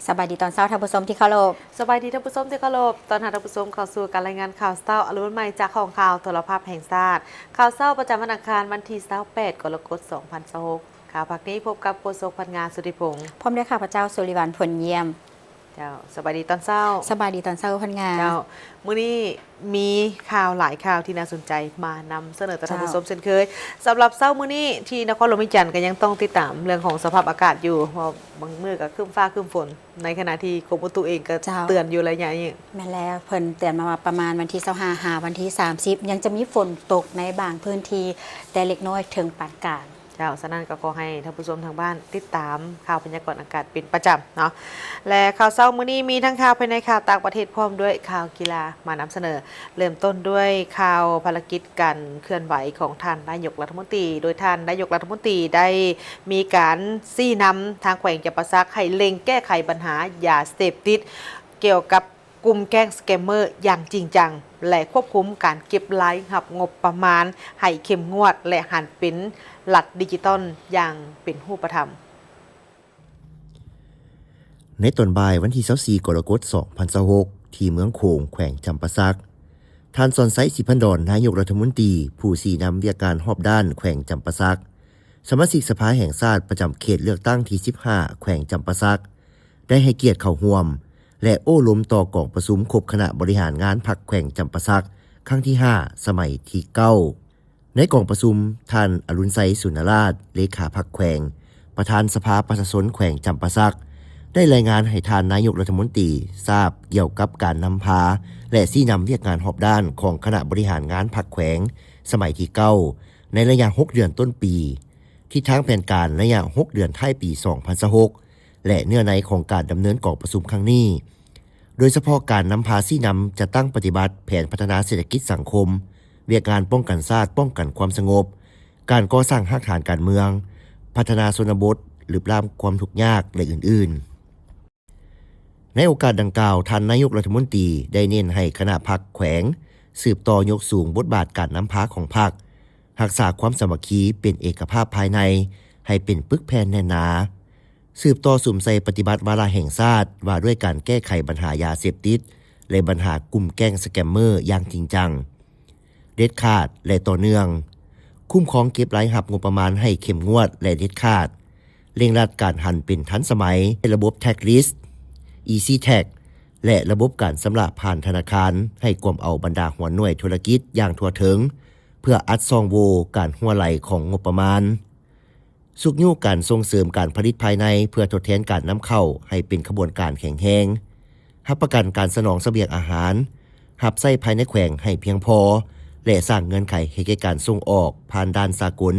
สบายดีตอนเช้าท่านผู้ชมที่เคารพสบายดีท่านผู้ชมที่เคารพตอนท่านผู้ชมเข้าสู่การรายงานข่าวเช้าอรุณใหม่จากของข่าวโทรภาพแห่งชาติข่าวเช้าประจำวันอังคารวันที่28กรกฎาคม2026ข่าวภาคนี้พบกับโฆษกพันงานสุธิพงศ์พร้อมด้วยข้าพเจ้าสุริวัลย์ผลเยี่ยมเจ้าสบายดีตอนเช้าสบายดีตอนเช้าพันงานเจ้ามื้อนี้มีข่าวหลายข่าวที่น่าสนใจมานำเสนอต่อท่านผู้ชมเช่นเคยสำหรับเช้ามื้อนี้ที่นครหลวงวิจันทร์ก็ยังต้องติดตามเรื่องของสภาพอากาศอยู่เพราะบางมื้อก็ครึ้มฟ้าครึ้มฝนในขณะที่กรมอุตุเองก็เตือนอยู่ระยะนี้แม่แล้วเพิ่นเตือนมาว่าประมาณวันที่25หาวันที่30ยังจะมีฝนตกในบางพื้นที่แต่เล็กน้อยถึงปานกลางเจ้าฉะนั้นก็ขอให้ท่านผู้ชมทางบ้านติดตามข่าวพยากรณ์อากาศเป็นประจำเนาะและข่าวเช้ามื้อนี้มีทั้งข่าวภายในข่าวต่างประเทศพร้อมด้วยข่าวกีฬามานำเสนอเริ่มต้นด้วยข่าวภารกิจการเคลื่อนไหวของท่านนายกรัฐมนตรีโดยท่านนายกรัฐมนตรีได้มีการชี้นำทางแขวงจำปาสักให้เล็งแก้ไขปัญหายาเสพติดเกี่ยวกับกลุ่มแก๊งสแกมเมอร์อย่างจริงจังและควบคุมการเก็บรายรับงบประมาณให้เข้มงวดและหันเป็นรัฐดิจิตอลอย่างเป็นรูปธรรมในตอนบ่ายวันที่24กรกฎาคม2026ที่เมืองโขงแขวงจำปาสักท่านสอนไซสิพันดอนนายกรัฐมนตรีผู้ชี้นำเวียกการรอบด้านแขวงจำปาสักสมาชิกสภาแห่งชาติประจำเขตเลือกตั้งที่15แขวงจำปาสักได้ให้เกียรติเข้าร่วมและโอ้ล้มต่อกองประชุมคบคณะบริหารงานพรรคแขวงจำปาสักครั้งที่5สมัยที่9ในกองประชุมท่านอรุณไซสุนราชเลขาพรรคแขวงประธานสภาประชาชนแขวงจำปาสักได้รายงานให้ท่านนายกรัฐมนตรีทราบเกี่ยวกับการนำพาและชี้นำเวียกงานรอบด้านของคณะบริหารงานพรรคแขวงสมัยที่9ในระยะ6เดือนต้นปีที่ทางแผนการระยะ6เดือนท้ายปี2026และเนื้อในของการดำเนินกองประชุมครั้งนี้โดยเฉพาะการนำพาชี้นำจะตั้งปฏิบัติแผนพัฒนาเศรษฐกิจสังคมเวียกงานป้องกันชาติป้องกันความสงบการก่อสร้างรากฐานการเมืองพัฒนาชนบทหรือปราบความทุกข์ยากและอื่นๆในโอกาสดังกล่าวท่านนายกรัฐมนตรีได้เน้นให้คณะพรรคแขวงสืบต่อยกสูงบทบาทการนำพาของพรรครักษาความสามัคคีเป็นเอกภาพภายในให้เป็นปึกแผ่นแน่นหนาสืบต่อสุ่มใส่ปฏิบัติวาระแห่งชาติว่าด้วยการแก้ไขปัญหายาเสพติดและปัญหากลุ่มแก๊งสแกมเมอร์อย่างจริงจังเด็ดขาดและต่อเนื่องคุ้มครองเก็บรายรับงบประมาณให้เข้มงวดและเด็ดขาดเร่งรัดการหันเป็นทันสมัยระบบ Tax List Easy Tax และระบบการชำระผ่านธนาคารให้กวมเอาบรรดาหัวหน่วยธุรกิจอย่างทั่วถึงเพื่ออัดซองโวการหัวไหลของงบประมาณสุกยู่การส่งเสริมการผลิตภายในเพื่อทดแทนการนำเข้าให้เป็นขบวนการแข็งแรงรับประกันการสนองเสบียงอาหารรับใช้ภายในแขวงให้เพียงพอและสร้างเงื่อนไขให้แก่การส่งออกผ่านด้านสากล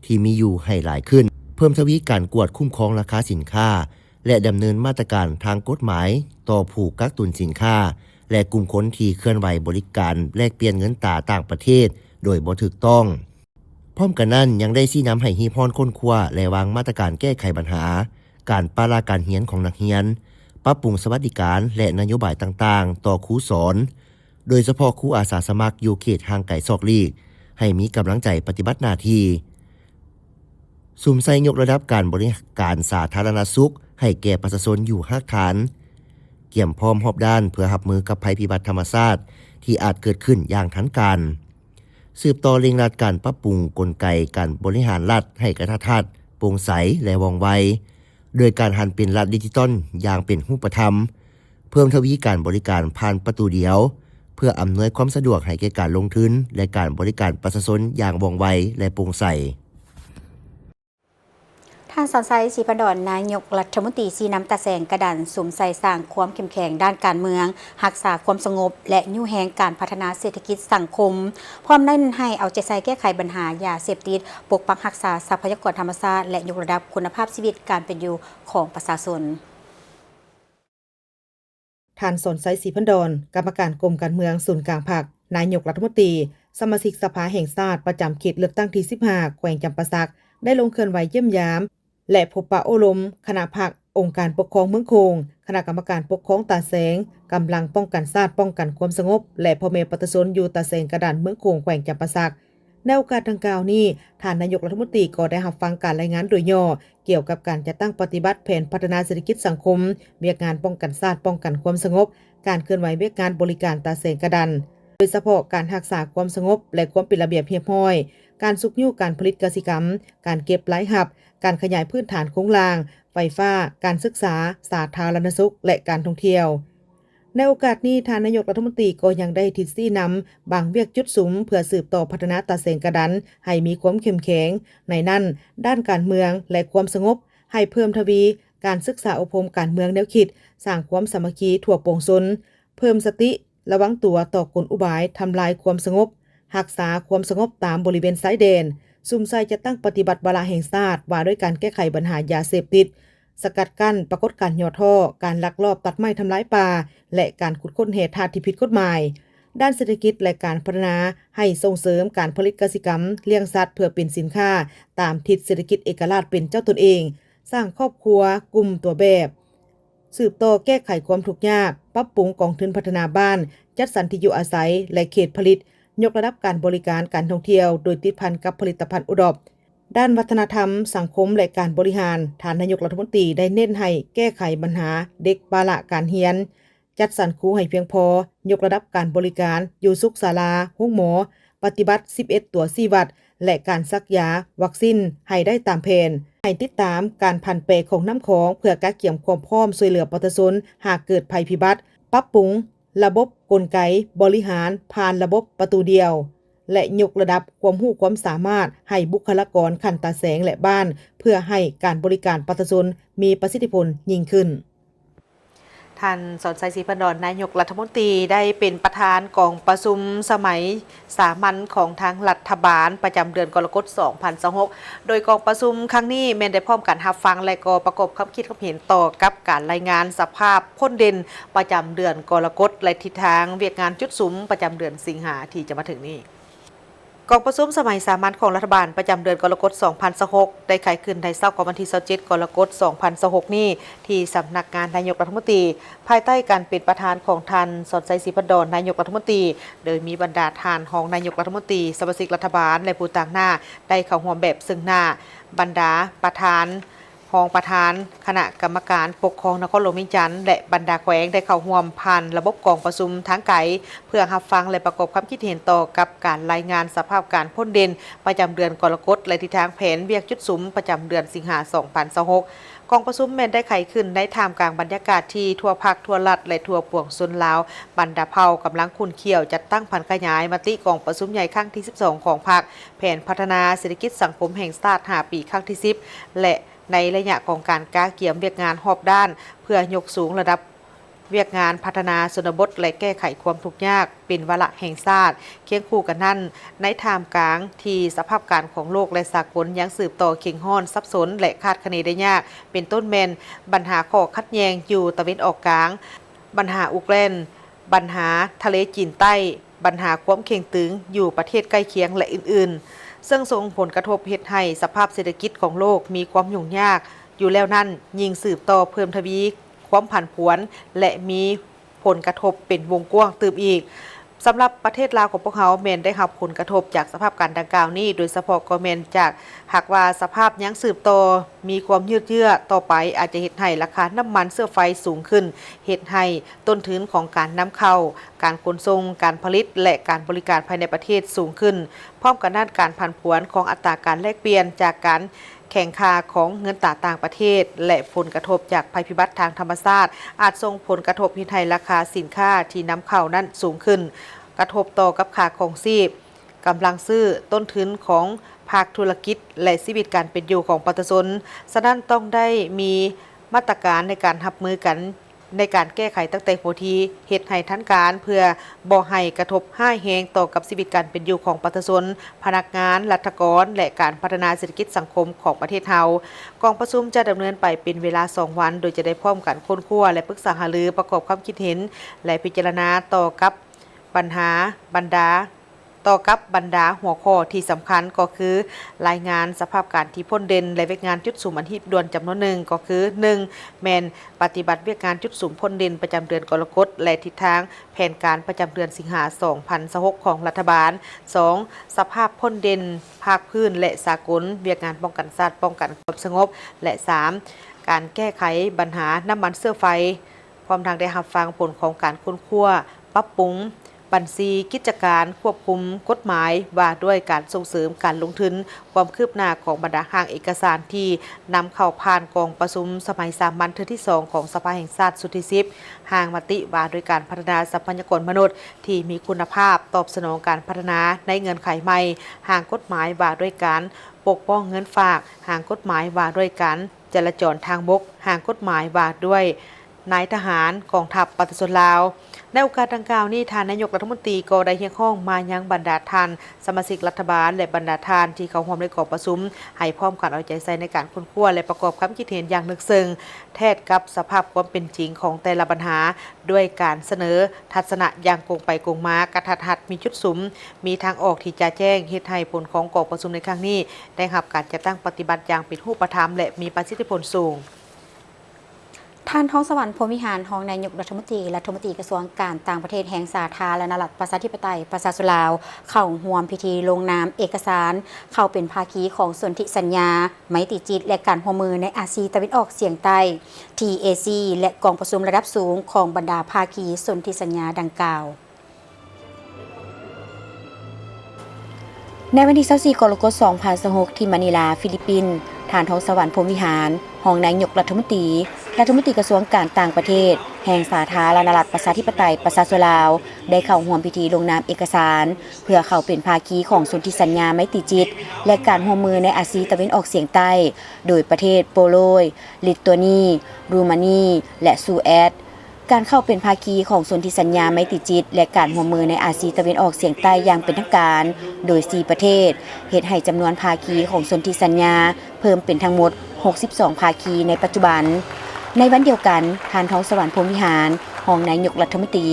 ที่มีอยู่ให้หลายขึ้นเพิ่มทวีการกวดคุ้มครองราคาสินค้าและดำเนินมาตรการทางกฎหมายต่อผู้กักตุนสินค้าและกลุ่มคนที่เคลื่อนไหวบริการแลกเปลี่ยนเงินตราต่างประเทศโดยบ่ถูกต้องพร้อมกันนั้นยังได้ชี้นำให้ฮีพรค้นคว้าและวางมาตรการแก้ไขปัญหาการปราการเรียนของนักเรียนปรับปรุงสวัสดิการและนโยบายต่างๆต่อครูสอนโดยเฉพาะครูอาสาสมัครอยู่เขตห่างไกลซอกลีกให้มีกำลังใจปฏิบัติหน้าที่สุ่มใส่ยกระดับการบริการสาธารณสุขให้แก่ประชาชนอยู่รากฐานเกี่ยมพร้อมรอบด้านเพื่อรับมือกับภัยพิบัติธรรมชาติที่อาจเกิดขึ้นอย่างทันการสืบต่อเร่งรัดการปรับปรุงกลไกการบริหารรัฐให้กระทัดโปร่งใสและว่องไวโดยการหันเป็นรัฐดิจิตอลอย่างเป็นรูปธรรมเพิ่มทวีการบริการผ่านประตูเดียวเพื่ออำนวยความสะดวกให้แก่การลงทุนและการบริการประชาชนอย่างว่องไวและโปร่งใสท่านสอนไซศรีพันดอนนายกรัฐมนตรีชี้นำตาแสงกระดันสุ่มใส่สร้างความเข้มแข็งด้านการเมืองรักษาความสงบและยู่แหงการพัฒนาเศรษฐกิจสังคมพร้อมเน้นให้เอาใจใส่แก้ไขปัญหายาเสพติดปกปักรักษาทรัพยากรธรรมชาติและยกระดับคุณภาพชีวิตการเป็นอยู่ของประชาชนท่านสนไซศรีพันดอนกรรมการกรมการเมืองศูนย์กลางพรรคนายกรัฐมนตรีสมาชิกสภาแห่งชาติประจำเขตเลือกตั้งที่15แขวงจำปาสักได้ลงเคลื่อนไหวเยี่ยมยามและพบปะโอ้ล้มคณะพรรคองค์การปกครองเมืองโขงคณะกรรมการปกครองตาแสงกำลังป้องกันชาติป้องกันความสงบและพ่อแม่ประชาชนอยู่ตาแสงกระดานเมืองโขงแขวงจำปาสัก ในโอกาสดังกล่าวนี้ท่านนายกรัฐมนตรีก็ได้รับฟังการรายงานโดยย่อเกี่ยวกับการจัดตั้งปฏิบัติแผนพัฒนาเศรษฐกิจสังคมเวียกงานป้องกันชาติป้องกันความสงบการเคลื่อนไหวเวียกงานบริการตาแสงกระดันโดยเฉพาะการรักษาความสงบและความเป็นระเบียบเรียบร้อยการสุกยู่การผลิตกสิกรรมการเก็บรายรับการขยายพื้นฐานโครงล่างไฟฟ้าการศึกษาสาธารณสุขและการท่องเที่ยวในโอกาสนี้ท่านนายกรัฐมนตรีก็ยังได้ทิศซี่นำบางเวียกจุดสุมเพื่อสืบต่อพัฒนาตาแสงกระดันให้มีความเข้มแข็งในนั้นด้านการเมืองและความสงบให้เพิ่มทวีการศึกษาอบรมการเมืองแนวคิดสร้างความสามัคคีทั่วปวงชนเพิ่มสติระวังตัวต่อกลอุบายทำลายความสงบรักษาความสงบตามบริเวณชายแดนซุ่มไซจะตั้งปฏิบัติวาระแห่งชาติว่าด้วยการแก้ไขปัญหายาเสพติดสกัดกั้นปรากฏการณ์ย่อท่อการลักลอบตัดไม้ทำลายป่าและการขุดค้นเหตุทาสที่ผิดกฎหมายด้านเศรษฐกิจและการพัฒนาให้ส่งเสริมการผลิตกสิกรรมเลี้ยงสัตว์เพื่อเป็นสินค้าตามทิศเศรษฐกิจเอกราชเป็นเจ้าตนเองสร้างครอบครัวกลุ่มตัวแบบสืบต่อแก้ไขความทุกข์ยากปรับปรุงกองทุนพัฒนาบ้านจัดสรรที่อยู่อาศัยและเขตผลิตยกระดับการบริการการท่องเที่ยวโดยติดพันกับผลิตภัณฑ์อุดมด้านวัฒนธรรมสังคมและการบริหารท่านนายกรัฐมนตรีได้เน้นให้แก้ไขปัญหาเด็กบาละการเรียนจัดสรรครูให้เพียงพอยกระดับการบริการอยู่สุขศาลาห้องหมอปฏิบัติ11ตัว4วัดและการซักยาวัคซีนให้ได้ตามแผนให้ติดตามการผันแปรของน้ำของเพื่อการเกี่ยมความพร้อมช่วยเหลือประชาชนหากเกิดภัยพิบัติปรับปรุงระบบกลไกบริหารผ่านระบบประตูเดียวและยกระดับความรู้ความสามารถให้บุคลากรขันตาแสงและบ้านเพื่อให้การบริการประชาชนมีประสิทธิผลยิ่งขึ้นท่านสอนชัยศรีพันดรนายกรัฐมนตรีได้เป็นประธานกองประชุมสมัยสามัญของทางรัฐบาลประจำเดือนกรกฎาคม 2026 โดยกองประชุมครั้งนี้แม่นได้พร้อมกันรับฟังและก็ประกอบความคิดความเห็นต่อกับการรายงานสภาพพ้นเด่นประจำเดือนกรกฎาคมและทิศทางเวียกงานจุดสุมประจำเดือนสิงหาที่จะมาถึงนี้กองประชุมสมัยสามัญของรัฐบาลประจำเดือนกรกฎาคม 2026 ได้ขายขึ้นในเช้าของวันที่ 27 กรกฎาคม 2026 นี้ที่สำนักงานนายกรัฐมนตรีภายใต้การเป็นประธานของท่านสอนชัยศรีพันดรนายกรัฐมนตรีโดยมีบรรดาทานรองนายกรัฐมนตรีสมาชิกรัฐบาลและผู้ต่างหน้าได้เข้าร่วมแบบซึ่งหน้าบรรดาประธานรองประธานคณะกรรมการปกครองนครหลวงเวียงจันทน์และบรรดาแขวงได้เข้าร่วมผ่านระบบกองประชุมทางไกลเพื่อรับฟังและประกอบความคิดเห็นต่อกับการรายงานสภาพการพ้นเด่นประจำเดือนกรกฎาคมและทิศทางแผนเวียกจุดสุมประจำเดือนสิงหาคม 2026 กองประชุมแม่นได้ไขขึ้นในท่ามกลางบรรยากาศที่ทั่วภาคทั่วรัฐและทั่วปวงชนลาวบรรดาเผ่ากำลังคุนเคี่ยวจัดตั้งพันขยายมติกองประชุมใหญ่ครั้งที่ 12 ของพรรคแผนพัฒนาเศรษฐกิจสังคมแห่งชาติ5 ปีครั้งที่ 10และในระยะของการก้าเกี่ยมเวียกงานรอบด้านเพื่อยกสูงระดับเวียกงานพัฒนาชนบทและแก้ไขความทุกข์ยากเป็นวาระแห่งชาติเคียงคู่กันนั้นในท่ามกลางที่สภาพการของโลกและสากลยังสืบต่อเข่งห้อนซับซ้อนและคาดคะเนได้ยากเป็นต้นแมนปัญหาข้อขัดแย้งอยู่ตะวันออกกลางปัญหาอุกเรนปัญหาทะเลจีนใต้ปัญหาความเข่งตึงอยู่ประเทศใกล้เคียงและอื่นๆซึ่งส่งผลกระทบเฮ็ดให้สภาพเศรษฐกิจของโลกมีความยุ่งยากอยู่แล้วนั่นยิ่งสืบต่อเพิ่มทวีความผันผวนและมีผลกระทบเป็นวงกว้างตื่มอีกสำหรับประเทศลาวของพวกเขาแม่นได้รับผลกระทบจากสภาพการดังกล่าวนี้โดยเฉพาะก็แม่นจากหากว่าสภาพยังสืบต่อมีความยืดเยื้อต่อไปอาจจะเฮ็ดให้ราคาน้ำมันเสื้อไฟสูงขึ้นเฮ็ดให้ต้นทุนของการนำเข้าการขนส่งการผลิตและการบริการภายในประเทศสูงขึ้นพร้อมกันด้านการผันผวนของอัตราการแลกเปลี่ยนจากการแข่งขาของเงินตราต่างประเทศและผลกระทบจากภัยพิบัติทางธรรมชาติอาจส่งผลกระทบให้ราคาสินค้าที่นำเข้านั้นสูงขึ้นกระทบต่อกับค่าครองชีพกำลังซื้อต้นทุนของภาคธุรกิจและชีวิตการเป็นอยู่ของประชาชนฉะนั้นต้องได้มีมาตรการในการรับมือกันในการแก้ไขตั้งแต่หัวทีเหตุให้ทันการเพื่อบ่ให้กระทบห้ายแฮงต่อกับชีวิตการเป็นอยู่ของประชาชนพนักงานรัฐกรและการพัฒนาเศรษฐกิจสังคมของประเทศเฮากองประชุมจะดำเนินไปเป็นเวลา2 วันโดยจะได้พร้อมกันค้นคว้าและปรึกษาหารือประกอบความคิดเห็นและพิจารณาต่อกับปัญหาบรรดา ต่อกับบรรดาหัวข้อที่สำคัญก็คือรายงานสภาพการที่พ้นเด่นและเวียกงานจุดสุ่มอันที่ด่วนจำนวนหนึ่งก็คือ 1. แมนปฏิบัติเวียกงานจุดสุ่มพ้นเด่นประจำเดือนกรกฎและทิศทางแผนการประจำเดือนสิงหาคม 2026 ของรัฐบาล 2. สภาพพ้นเด่นภาคพื้นและสากลเวียกงานป้องกันชาติป้องกันความสงบและ 3. การแก้ไขปัญหาน้ำมันเสื้อไฟพร้อมทางได้รับฟังผลของการค้นคว้าปรับปรุงบัญชีกิจการควบคุมกฎหมายว่าด้วยการส่งเสริมการลงทุนความคืบหน้าของบรรดาห้างเอกสารที่นำเข้าผ่านกองประชุมสมัยสามัญเทื่อที่ 2 ของสภาแห่งชาติสุดที่ 10 ห่างมติว่าด้วยการพัฒนาทรัพยากรมนุษย์ที่มีคุณภาพตอบสนองการพัฒนาในเงื่อนไขใหม่ห่างกฎหมายว่าด้วยการปกป้องเงินฝากห่างกฎหมายว่าด้วยการจราจรทางบกห่างกฎหมายว่าด้วยนายทหารกองทัพประชาชนลาวในโอกาสดังกล่าวนี้ท่านนายกรัฐมนตรีก็ได้เรียกร้องมายังบรรดาท่านสมาชิกรัฐบาลและบรรดาท่านที่เข้าร่วมในกองประชุมให้พร้อมกันเอาใจใส่ในการค้นคว้าและประกอบความคิดเห็นอย่างลึกซึ้งแทศกับสภาพความเป็นจริงของแต่ละปัญหาด้วยการเสนอทัศนะอย่างกงไปกงมากระทัดรัดมีจุดสุมมีทางออกที่จะแจ้งเฮ็ดให้ผลของกองประชุมในครั้งนี้ได้รับการจัดตั้งปฏิบัติอย่างเป็นรูปธรรมและมีประสิทธิผลสูงท่านท้องสวรรค์พรหมวิหารรองนายกรัฐมนตรีกระทรวงการต่างประเทศแห่งสาธารณรัฐประชาธิปไตยประชาชนลาวเข้าร่วมพิธีลงนามเอกสารเข้าเป็นภาคีของสนธิสัญญาไมตรีจิตและการร่วมมือในอาเซียนตะวันออกเฉียงใต้ TAC และกองประชุมระดับสูงของบรรดาภาคีสนธิสัญญาดังกล่าวในวันที่24กรกฎาคม2026ที่มะนิลาฟิลิปปินส์ท่านท้องสวรรค์พรหมวิหารรองนายกรัฐมนตรีกระทรวงการต่างประเทศแห่งสาธารณรัฐประชาธิปไตยประชาชนลาวได้เข้าร่วมพิธีลงนามเอกสารเพื่อเข้าเป็นภาคีของสนธิสัญญาไมตรีจิตและการร่วมมือในอาเซียนตะวันออกเฉียงใต้โดยประเทศโปโลนลิทัวนีรูมานีและซูแอตการเข้าเป็นภาคีของสนธิสัญญาไมตรีจิตและการร่วมมือในอาเซียนตะวันออกเฉียงใต้อย่างเป็นทางการโดย4ประเทศเฮ็ดให้จำนวนภาคีของสนธิสัญญาเพิ่มเป็นทั้งหมด62ภาคีในปัจจุบันในวันเดียวกันท่านท้องสวรรค์พรหมวิหารรองนายกรัฐมนตรี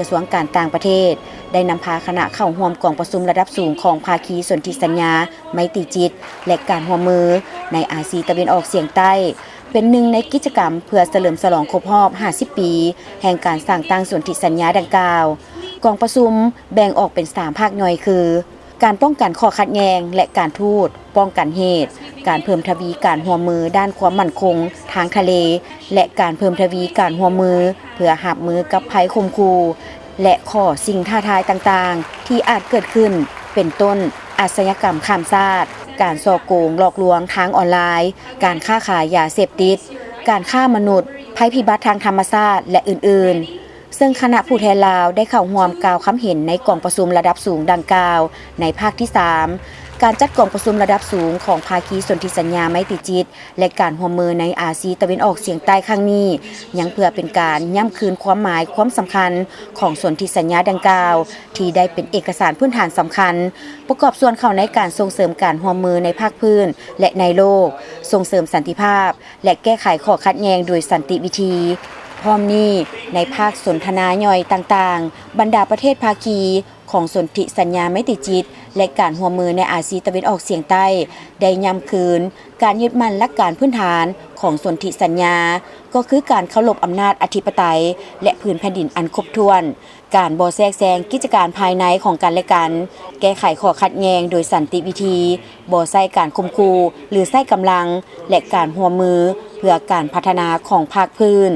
กระทรวงการต่างประเทศได้นำพาคณะเข้าร่วมกองประชุมระดับสูงของภาคีสนธิสัญญาไมตรีจิตและการร่วมมือในอาเซียนตะวันออกเฉียงใต้เป็นหนึ่งในกิจกรรมเพื่อเฉลิมฉลองครบรอบ50ปีแห่งการสร้างตั้งสนธิสัญญาดังกล่าวกองประชุมแบ่งออกเป็น3ภาคย่อยคือการป้องกันข้อขัดแย้งและการทูตป้องกันเหตุการเพิ่มทวีการร่วมมือด้านความมั่นคงทางทะเลและการเพิ่มทวีการร่วมมือเพื่อรับมือกับภัยข่มขู่และข้อสิ่งท้าทายต่างๆที่อาจเกิดขึ้นเป็นต้นอาชญากรรมข้ามชาติการฉ้อโกงหลอกลวงทางออนไลน์การค้าขายยาเสพติดการฆ่ามนุษย์ภัยพิบัติทางธรรมชาติและอื่นๆซึ่งคณะผู้แทนลาวได้เข้าร่วมกล่าวคำเห็นในกองประชุมระดับสูงดังกล่าวในภาคที่ 3การจัดกองประชุมระดับสูงของภาคีสนธิสัญญาไมตรีจิตและการร่วมมือในอาเซียนตะวันออกเฉียงใต้ครั้งนี้ยังเพื่อเป็นการย้ำคืนความหมายความสำคัญของสนธิสัญญาดังกล่าวที่ได้เป็นเอกสารพื้นฐานสำคัญประกอบส่วนเข้าในการส่งเสริมการร่วมมือในภาคพื้นและในโลกส่งเสริมสันติภาพและแก้ไขข้อขัดแย้งโดยสันติวิธีพร้อมนี้ในภาคสนทนาย่อยต่างๆบรรดาประเทศภาคีของสนธิสัญญาไมตรีจิตและการร่วมมือในอาเซียนตะวันออกเฉียงใต้ได้ย้ำคืนการยึดมั่นหลักการพื้นฐานของสนธิสัญญาก็คือการเคารพอำนาจอธิปไตยและพื้นแผ่นดินอันครบถ้วนการบ่แทรกแซงกิจการภายในของกันและกันแก้ไขข้อขัดแย้งโดยสันติวิธีบ่ใช้การข่มขู่หรือใช้กำลังและการร่วมมือเพื่อการพัฒนาของภาคพื้น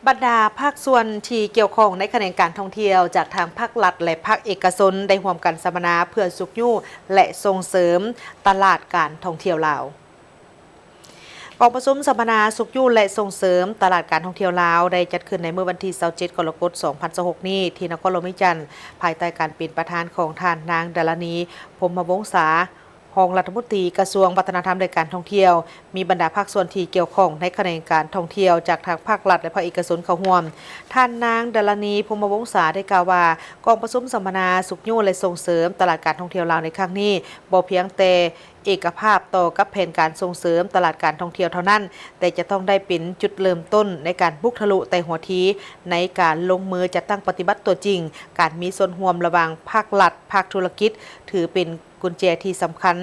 บรรดาภาคส่วนที่เกี่ยวข้องในแขนงการท่องเที่ยวจากทางภาครัฐและภาคเอกชนได้ร่วมกันสัมมนาเพื่อสุขยู่และส่งเสริมตลาดการท่องเที่ยวลาวกองประชุมสัมมนาสุขยู่และส่งเสริมตลาดการท่องเที่ยวลาวได้จัดขึ้นในเมื่อวันที่27กรกฎาคม2026นี้ที่นครหลวงวิจันทร์ภายใต้การเป็นประธานของท่านนางดารณีพรหมวงศา รองรัฐมนตรีกระทรวงวัฒนธรรมและการท่องเที่ยวมีบรรดาภาคส่วนที่เกี่ยวข้องในขณะการท่องเที่ยวจากทางภาครัฐและภาคเอกชนเข้าร่วมท่านนางดลณีพรหมวงศาได้กล่าวว่ากองประชุมสัมมนาสุขยุ่และส่งเสริมตลาดการท่องเที่ยวลาวในครั้งนี้บ่เพียงแต่เอกภาพต่อกับแผนการส่งเสริมตลาดการท่องเที่ยวเท่านั้นแต่จะต้องได้เป็นจุดเริ่มต้นในการบุกทะลุแต่หัวทีในการลงมือจัดตั้งปฏิบัติตัวจริงการมีส่วนร่วมระหว่างภาครัฐภาคธุรกิจถือเป็นกุญแจที่สำคัญ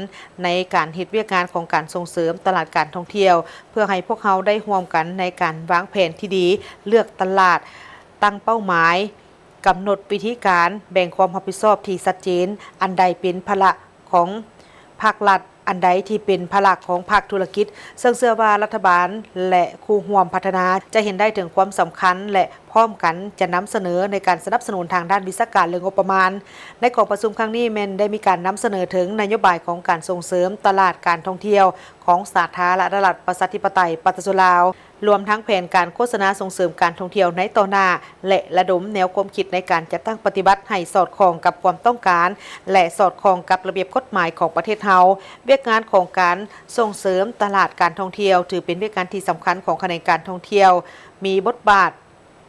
ในการเฮ็ดเวียกงานของการส่งเสริมตลาดการท่องเที่ยวเพื่อให้พวกเขาได้ร่วมกันในการวางแผนที่ดีเลือกตลาดตั้งเป้าหมายกำหนดวิธีการแบ่งความรับผิดชอบที่ชัดเจนอันใดเป็นภาระของภาครัฐอันใดที่เป็นภาระของภาคธุรกิจซึ่งเชื่อว่ารัฐบาลและคู่ร่วมพัฒนาจะเห็นได้ถึงความสำคัญและพร้อมกันจะนำเสนอในการสนับสนุนทางด้านวิชาการและงบประมาณในกองประชุมครั้งนี้แม่นได้มีการนำเสนอถึงนโยบายของการส่งเสริมตลาดการท่องเที่ยวของสาธารณรัฐประชาธิปไตยประชาชนลาวรวมทั้งแผนการโฆษณาส่งเสริมการท่องเที่ยวในต่อหน้าและระดมแนวความคิดในการจัดตั้งปฏิบัติให้สอดคล้องกับความต้องการและสอดคล้องกับระเบียบกฎหมายของประเทศเฮาเวียกงานของการส่งเสริมตลาดการท่องเที่ยวถือเป็นเวียกงานที่สำคัญของแขนงการท่องเที่ยวมีบทบาท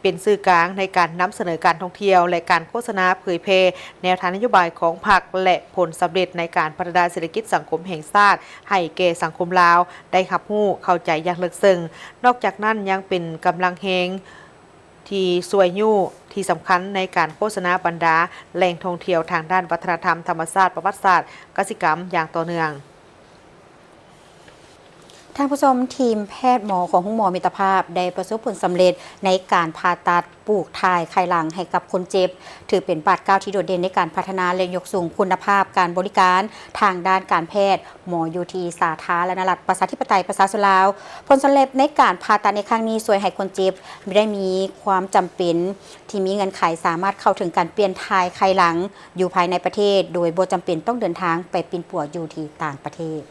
เป็นสื่อกลางในการนำเสนอการท่องเที่ยวและการโฆษณาเผยแพร่แนวทางนโยบายของพรรคและผลสำเร็จในการพัฒนาเศรษฐกิจสังคมแห่งชาติให้แก่สังคมลาวได้รับรู้เข้าใจอย่างลึกซึ้งนอกจากนั้นยังเป็นกำลังแรงที่ช่วยยู่ที่สำคัญในการโฆษณาบรรดาแหล่งท่องเที่ยวทางด้านวัฒนธรรมธรรมชาติประวัติศาสตร์กสิกรรมอย่างต่อเนื่องท่านผู้ชมทีมแพทย์หมอของห้องหมอมิตรภาพได้ประสบผลสำเร็จในการผ่าตัดปลูกถ่ายไขหลังให้กับคนเจ็บถือเป็นบาดเก้าที่โดดเด่นในการพัฒนาและยกสูงคุณภาพการบริการทางด้านการแพทย์หมออยู่ที่สาธารณรัฐประชาธิปไตยประชาชนลาวผลสำเร็จในการผ่าตัดในครั้งนี้ช่วยให้คนเจ็บไม่ได้มีความจำเป็นที่มีเงินไขสามารถเข้าถึงการเปลี่ยนถ่ายไขหลังอยู่ภายในประเทศโดยบ่จำเป็นต้องเดินทางไปปีนปัวอยู่ที่ต่างประเทศ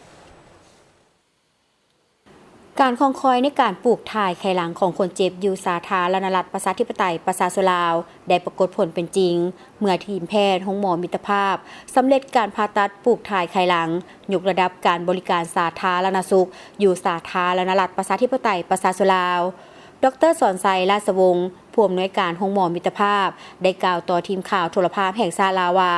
การคองคอยในการปลูกถ่ายไขหลังของคนเจ็บอยู่สาธารณรัฐประชาธิปไตยประชาชนลาวได้ปรากฏผลเป็นจริงเมื่อทีมแพทย์ห้องหมอมิตรภาพสำเร็จการผ่าตัดปลูกถ่ายไขหลังยกระดับการบริการสาธารณสุขอยู่สาธารณรัฐประชาธิปไตยประชาชนลาวดร.สอนไซราชวงศ์ผู้อำนวยการห้องหมอมิตรภาพได้กล่าวต่อทีมข่าวโทรภาพแห่งชาติลาวว่า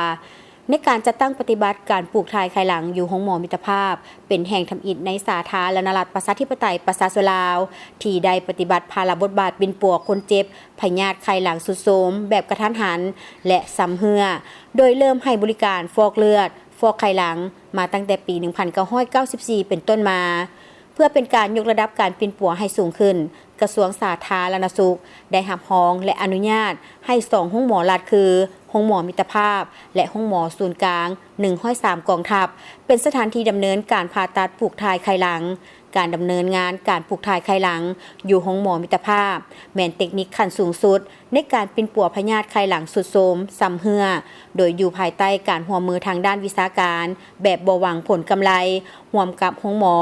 ในการจัดตั้งปฏิบัติการปลูกถ่ายไขหลังอยู่ห้องหมอมิตรภาพเป็นแห่งทำอิฐในสาธารณรัฐประชาธิปไตยประชาชนลาวที่ได้ปฏิบัติภารบทบาทเป็นปัวคนเจ็บพยาธิไขหลังสุดโทรมแบบกระทันหันและซ้ำเหือโดยเริ่มให้บริการฟอกเลือดฟอกไขหลังมาตั้งแต่ปี 1994 เป็นต้นมาเพื่อเป็นการยกระดับการเป็นปัวให้สูงขึ้นกระทรวงสาธารณสุขได้รับรองและอนุญาตให้2ห้องหมอรัฐคือห้องหมอมิตรภาพและห้องหมอศูนย์กลาง103กองทัพเป็นสถานที่ดำเนินการผ่าตัดปลูกถ่ายไขหลังการดำเนินงานการปลูกถ่ายไขหลังอยู่ห้องหมอมิตรภาพแม่นเทคนิคขั้นสูงสุดในการเป็นปัวพยาธิไขหลังสุดโทรมซ้ำเหือโดยอยู่ภายใต้การร่วมมือทางด้านวิชาการแบบบ่หวังผลกำไรร่วมกับห้องหมอ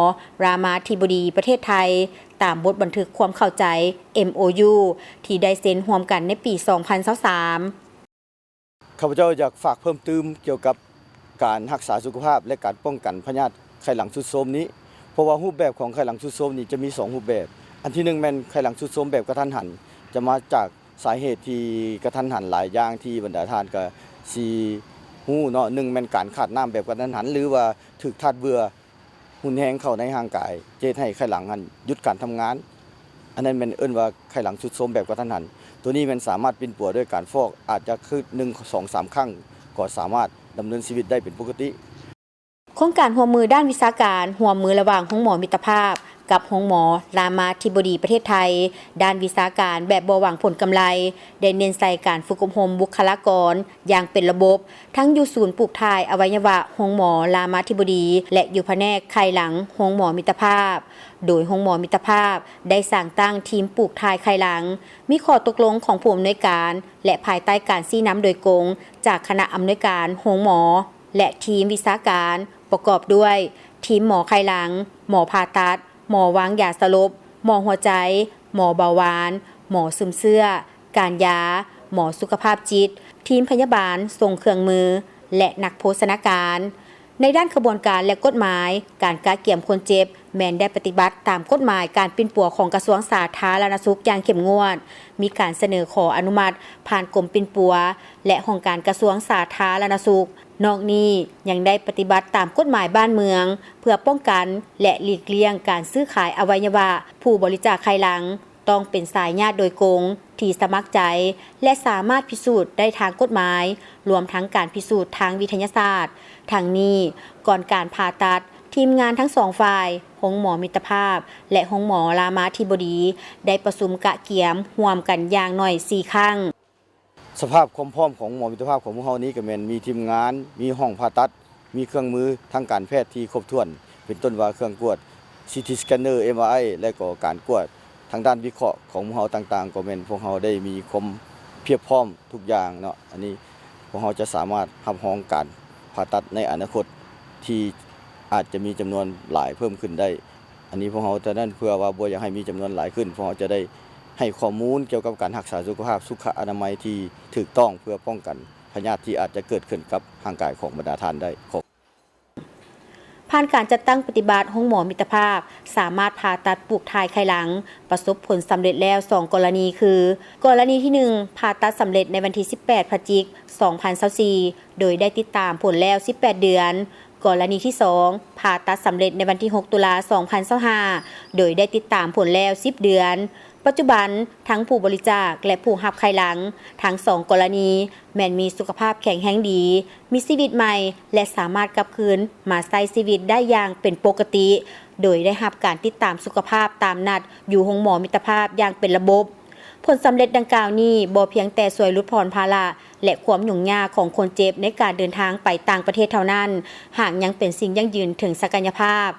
รามาธิบดีประเทศไทยตามบทบันทึกความเข้าใจ MOU ที่ได้เซ็นร่วมกันในปี 2023ข้าพเจ้าอยากฝากเพิ่มเติมเกี่ยวกับการรักษาสุขภาพและการป้องกันพยาธิไขหลังทรุดโทรมนี้เพราะว่ารูปแบบของไขหลังทรุดโทรมนี้จะมี2รูปแบบอันที่1แม่นไขหลังทรุดโทรมแบบกระทันหันจะมาจากสาเหตุที่กระทันหันหลายอย่างที่บรรดาท่านก็สิฮู้เนาะ1แม่นการขาดน้ำแบบกระทันหันหรือว่าถูกธาตุเบื่อหุ่นแห้งเข้าในร่างกายเฮ็ดให้ไขหลังหันหยุดการทำงานอันนั้นแม่นเอิ้นว่าไขหลังทรุดโทรมแบบกระทันหันตัวนี้มันสามารถเป็นปัวด้วยการฟอกอาจจะคือ1 2 3 ครั้งก็สามารถดำเนินชีวิตได้เป็นปกติโครงการร่วมมือด้านวิชาการร่วมมือระหว่างห้องหมอมิตรภาพกับห้องหมอรามาธิบดีประเทศไทยด้านวิชาการแบบบ่หวังผลกำไรได้เน้นใส่การฝึกอบรมบุคลากรอย่างเป็นระบบทั้งอยู่ศูนย์ปลูกถ่ายอวัยวะห้องหมอรามาธิบดีและอยู่แผนกไขหลังห้องหมอมิตรภาพโดยห้องหมอมิตรภาพได้สร้างตั้งทีมปลูกถ่ายไขหลังมีข้อตกลงของผู้อำนวยการและภายใต้การชี้นำโดยกงจากคณะอำนวยการห้องหมอและทีมวิชาการประกอบด้วยทีมหมอไขหลังหมอผ่าตัดหมอวางยาสลบหมอหัวใจหมอเบาหวานหมอซึมเสื้อการยาหมอสุขภาพจิตทีมพยาบาลส่งเครื่องมือและนักโภชนาการ ในด้านขบวนการและกฎหมายการกะเกี่ยมคนเจ็บแม้นได้ปฏิบัติตามกฎหมายการปิ้นปัวของกระทรวงสาธารณสุขอย่างเข้มงวดมีการเสนอขออนุมัติผ่านกรมปิ้นปัวและองค์การกระทรวงสาธารณสุขนอกนี้ยังได้ปฏิบัติตามกฎหมายบ้านเมืองเพื่อป้องกันและหลีกเลี่ยงการซื้อขายอวัยวะผู้บริจาคไขหลังต้องเป็นสายญาติโดยกงที่สมัครใจและสามารถพิสูจน์ได้ทางกฎหมายรวมทั้งการพิสูจน์ทางวิทยาศาสตร์ทางนี้ก่อนการผ่าตัดทีมงานทั้งสองฝ่ายห้องหมอมิตรภาพและห้องหมอรามาธิบดีได้ประชุมกะเกี่ยมร่วมกันอย่างน้อย4ครั้งสภาพความพร้อมของหมอมิตรภาพของพวกเรานี้ก็แม่นมีทีมงานมีห้องผ่าตัดมีเครื่องมือทางการแพทย์ที่ครบถ้วนเป็นต้นว่าเครื่องกวด CT scanner MRI และก็การกวดทางด้านวิเคราะห์ของพวกเราต่างๆก็แม่นพวกเราได้มีความเพียบพร้อมทุกอย่างเนาะอันนี้พวกเราจะสามารถรับรองการผ่าตัดในอนาคตที่อาจจะมีจำนวนหลายเพิ่มขึ้นได้อันนี้พวกเราจะนั่นเพื่อว่าบ่อยากให้มีจำนวนหลายขึ้นพวกเราจะได้ให้ข้อมูลเกี่ยวกับการรักษาสุขภาพสุขอนามัยที่ถูกต้องเพื่อป้องกันพยาธิที่อาจจะเกิดขึ้นกับร่างกายของบรรดาท่านได้ผ่านการจัดตั้งปฏิบัติห้องหมอมิตรภาพสามารถผ่าตัดปลูกถ่ายไขหลังประสบผลสำเร็จแล้ว2กรณีคือกรณีที่1ผ่าตัดสำเร็จในวันที่18พฤศจิกายน2024โดยได้ติดตามผลแล้ว18เดือนกรณีที่2ผ่าตัดสำเร็จในวันที่6ตุลาคม2025โดยได้ติดตามผลแล้ว10เดือนปัจจุบันทั้งผู้บริจาคและผู้รับไขหลังทั้ง2กรณีแม้นมีสุขภาพแข็งแรงดีมีชีวิตใหม่และสามารถกลับคืนมาใช้ชีวิตได้อย่างเป็นปกติโดยได้รับการติดตามสุขภาพตามนัดอยู่ห้องหมอมิตรภาพอย่างเป็นระบบผลสำเร็จดังกล่าวนี้บ่เพียงแต่ช่วยลดผ่อนภาระและความยุ่งยากของคนเจ็บในการเดินทางไปต่างประเทศเท่านั้นหากยังเป็นสิ่งยั่งยืนถึงศักยภาพ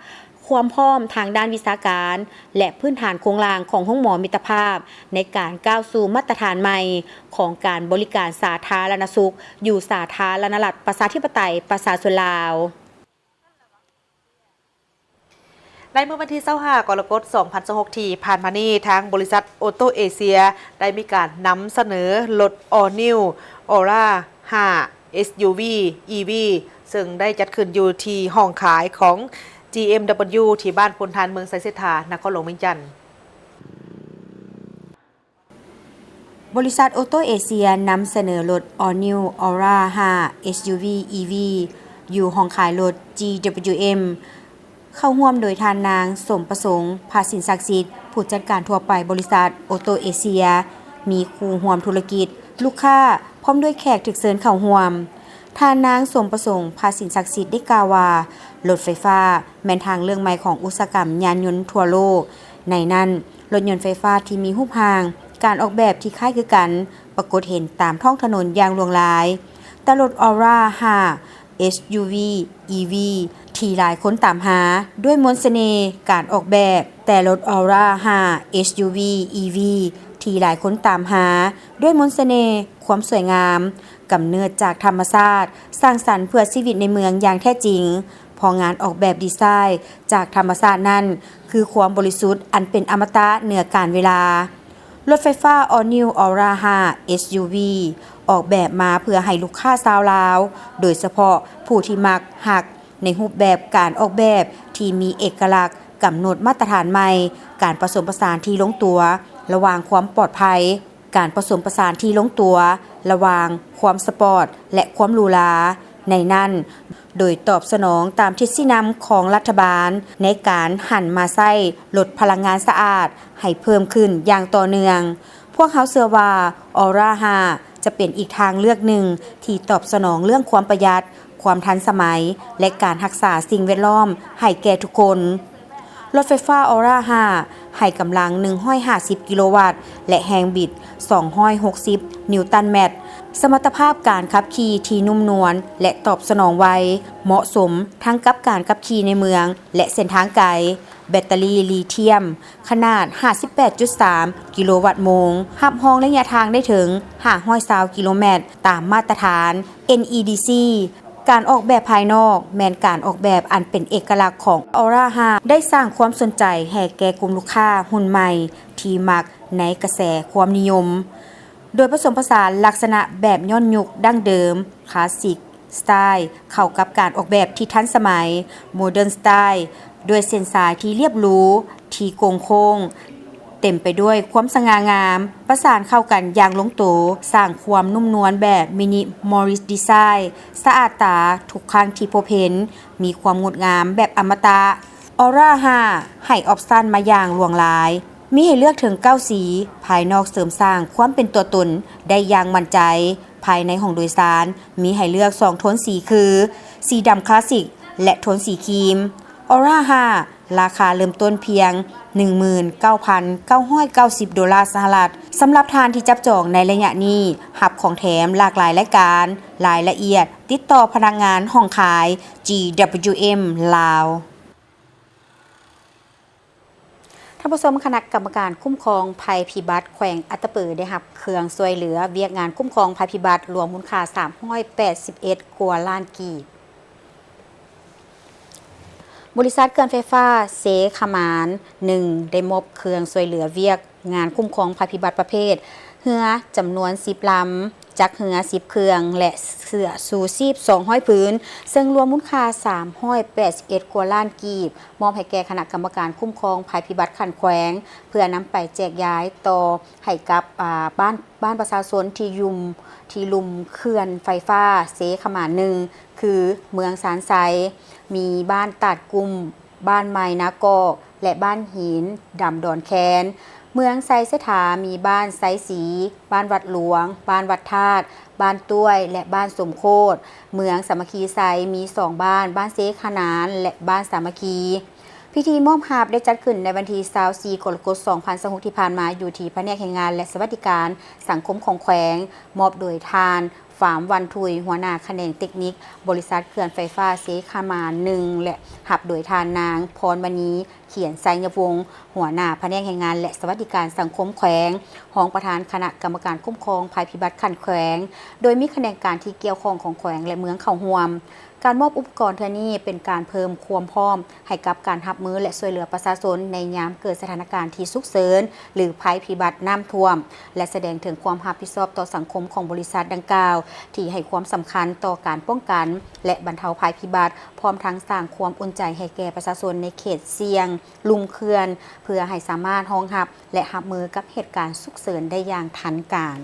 ความพร้อมทางด้านวิชาการและพื้นฐานโครงสร้างของห้องหมอมิตรภาพในการก้าวสู่มาตรฐานใหม่ของการบริการสาธารณสุขอยู่สาธารณรัฐประชาธิปไตยประชาชนลาวในเมื่อวันที่25กรกฎาคม2026ที่ผ่านมานี้ทางบริษัทออโตเอเชียได้มีการนำเสนอรถ All New Aura 5 SUV EV ซึ่งได้จัดขึ้นอยู่ที่ห้องขายของ GMW ที่บ้านพลทานเมืองไซเซธานครหลวงเวียงจันทน์บริษัทออโตเอเชียนำเสนอรถ All New Aura 5 SUV EV อยู่ห้องขายรถ GWM เข้าร่วมโดยทานนางสมประสงค์ภาสินศักดิ์สิทธิ์ผู้จัดการทั่วไปบริษัทออโตเอเชียมีคู่ร่วมธุรกิจลูกค้าพร้อมด้วยแขกถึกเชิญเข้าร่วมทานนางสมประสงค์ภาสินศักดิ์สิทธิ์ได้กล่าวว่ารถไฟฟ้าแม่นทางเรื่องใหม่ของอุตสาหกรรมยานยนต์ทั่วโลกในนั้นรถยนต์ไฟฟ้าที่มีรูปร่างการออกแบบที่คล้ายคือกันปรากฏเห็นตามท้องถนนอย่างหลวงหลายแต่รถ Aura 5 SUV EV ที่หลายคนตามหาด้วยมนต์เสน่ห์การออกแบบแต่รถ Aura 5 SUV EV ที่หลายคนตามหาด้วยมนต์เสน่ห์ความสวยงามกำเนิดจากธรรมชาติสร้างสรรค์เพื่อชีวิตในเมืองอย่างแท้จริงพองานออกแบบดีไซน์จากธรรมชาตินั้นคือความบริสุทธิ์อันเป็นอมตะเหนือการเวลารถไฟฟ้า All New Aura 5 SUV ออกแบบมาเพื่อให้ลูกค้าชาวลาวโดยเฉพาะผู้ที่มักหักในรูปแบบการออกแบบที่มีเอกลักษณ์กำหนดมาตรฐานใหม่การผสมผสานที่ลงตัวระหว่างความปลอดภัยการผสมผสานที่ลงตัวระหว่างความสปอร์ตและความหรูหราในนั้นโดยตอบสนองตามทิศนำของรัฐบาลในการหันมาใช้ลดพลังงานสะอาดให้เพิ่มขึ้นอย่างต่อเนื่องพวกเขาเชื่อว่า Aura 5 จะเป็นอีกทางเลือกหนึ่งที่ตอบสนองเรื่องความประหยัดความทันสมัยและการรักษาสิ่งแวดล้อมให้แก่ทุกคนรถไฟฟ้า Aura 5 ให้กำลัง150กิโลวัตต์และแรงบิด260นิวตันเมตรสมรรถภาพการขับขี่ที่นุ่มนวลและตอบสนองไวเหมาะสมทั้งกับการขับขี่ในเมืองและเส้นทางไกลแบตเตอรี่ลิเธียมขนาด 58.3 กิโลวัตต์โมงหับห้องระยะทางได้ถึง520กิโลเมตรตามมาตรฐาน NEDC การออกแบบภายนอกแม้นการออกแบบอันเป็นเอกลักษณ์ของ Aura 5 ได้สร้างความสนใจให้แก่กลุ่มลูกค้ารุ่นใหม่ที่มักในกระแสความนิยมโดยผสมผสานลักษณะแบบย้อนยุคดั้งเดิมคลาสสิก สไตล์เข้ากับการออกแบบที่ทันสมัย Modern Style ด้วยเส้นสายที่เรียบหรูที่โค้งเต็มไปด้วยความสง่างาม ประสานเข้ากันอย่างลงตัวสร้างความนุ่มนวลแบบมินิมอริสดีไซน์สะอาดตาทุกครั้งที่พบเห็นมีความงดงามแบบอมตะออร่า5ให้ออปชั่นมาอย่างหลวงหลายมีให้เลือกถึง9สีภายนอกเสริมสร้างความเป็นตัวตนได้อย่างมั่นใจภายในห้องโดยสารมีให้เลือก2โทนสีคือสีดำคลาสสิกและโทนสีครีมออร่า5ราคาเริ่มต้นเพียง 19,990 ดอลลาร์สหรัฐสำหรับทานที่จับจองในระยะนี้หับของแถมหลากหลายรายการรายละเอียดติดต่อพนักงานห้องขาย GWM ลาวท่านผู้ชมคณะกรรมการคุ้มครองภัยพิบัติแขวงอัตตปือได้รับเครื่องช่วยเหลือเวียกงานคุ้มครองภัยพิบัติรวมมูลค่า381 กว่าล้านกีบบริษัทการไฟฟ้าเซขมาน1ได้มอบเครื่องช่วยเหลือเวียกงานคุ้มครองภัยพิบัติประเภทเรือจำนวน10ลำจักรเรือ10เครื่องและเสื้อชูชีพ200พื้นซึ่งรวมมูลค่า381 กว่าล้านกีบมอบให้แก่คณะกรรมการคุ้มครองภัยพิบัติขันแขวงเพื่อนำไปแจกย้ายต่อให้กับบ้านประชาชนที่ลุมเขื่อนไฟฟ้าเซขมาน1คือเมืองสารไซมีบ้านตัดกุมบ้านไม้นากอกและบ้านหินดำดอนแคนเมืองไซเสถามีบ้านไซสีบ้านวัดหลวงบ้านวัดธาตุบ้านต้วยและบ้านสมโคตรเมืองสามัคคีไซมี2บ้านบ้านเซขนานและบ้านสามัคคีพิธีมอบหาบได้จัดขึ้นในวันที่24 กรกฎาคม 2026 ที่ผ่านมาอยู่ที่แผนกแรงงานและสวัสดิการสังคมของแขวงมอบโดยทานฝามวันทุยหัวหน้าแขนงเทคนิคบริษัทเขื่อนไฟฟ้าเซขมาน1และหับโดยทานนางพรมณีเขียนไซยวงศ์หัวหน้าแผนกแรงงานและสวัสดิการสังคมแขวงรองประธานคณะกรรมการคุ้มครองภัยพิบัติขันแขวงโดยมีแขนงการที่เกี่ยวข้องของแขวงและเมืองเขาห่วมการมอบอุปกรณ์เทอนี้เป็นการเพิ่มความพร้อมให้กับการรับมือและช่วยเหลือประชาชนในยามเกิดสถานการณ์ที่ฉุกเฉินหรือภัยพิบัติน้ำท่วมและแสดงถึงความรับผิดชอบต่อสังคมของบริษัทดังกล่าวที่ให้ความสำคัญต่อการป้องกันและบรรเทาภัยพิบัติพร้อมทั้งสร้างความอุ่นใจให้แก่ประชาชนในเขตเสี่ยงลุ่มเขื่อนเพื่อให้สามารถรองรับและรับมือกับเหตุการณ์ฉุกเฉินได้อย่างทันการ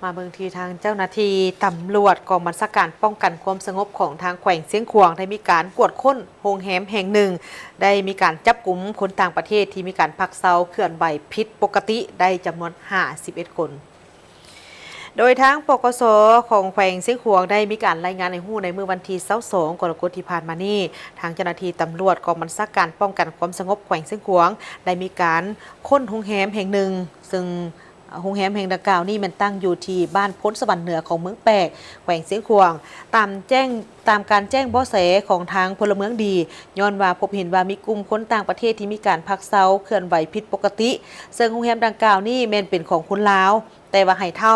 มาเบิ่งที่ทางเจ้าหน้าที่ตำรวจกองบัญชาการป้องกันความสงบของทางแขวงเสียงขวางได้มีการกวดค้นโรงแรมแห่งหนึ่งได้มีการจับกุมคนต่างประเทศที่มีการพักเซาเคลื่อนไหวผิดปกติได้จำนวน51คนโดยทางปกสของแขวงเสียงขวางได้มีการรายงานในหู้ในเมื่อวันที่22 กรกฎาคมที่ผ่านมานี้ทางเจ้าหน้าที่ตำรวจกองบัญชาการป้องกันความสงบแขวงเสียงขวางได้มีการค้นโรงแรมแห่งหนึ่งซึ่งโรงแรมแห่งดังกล่าวนี่มันตั้งอยู่ที่บ้านพ้นสวรรค์เหนือของเมืองแปกแขวงเสียงขวางตามการแจ้งเบาะแสของทางพลเมืองดีย้อนว่าพบเห็นว่ามีกลุ่มคนต่างประเทศที่มีการพักเซาเคลื่อนไหวผิดปกติซึ่งโรงแรมดังกล่าวนี่แม่นเป็นของคนลาวแต่ว่าให้เท่า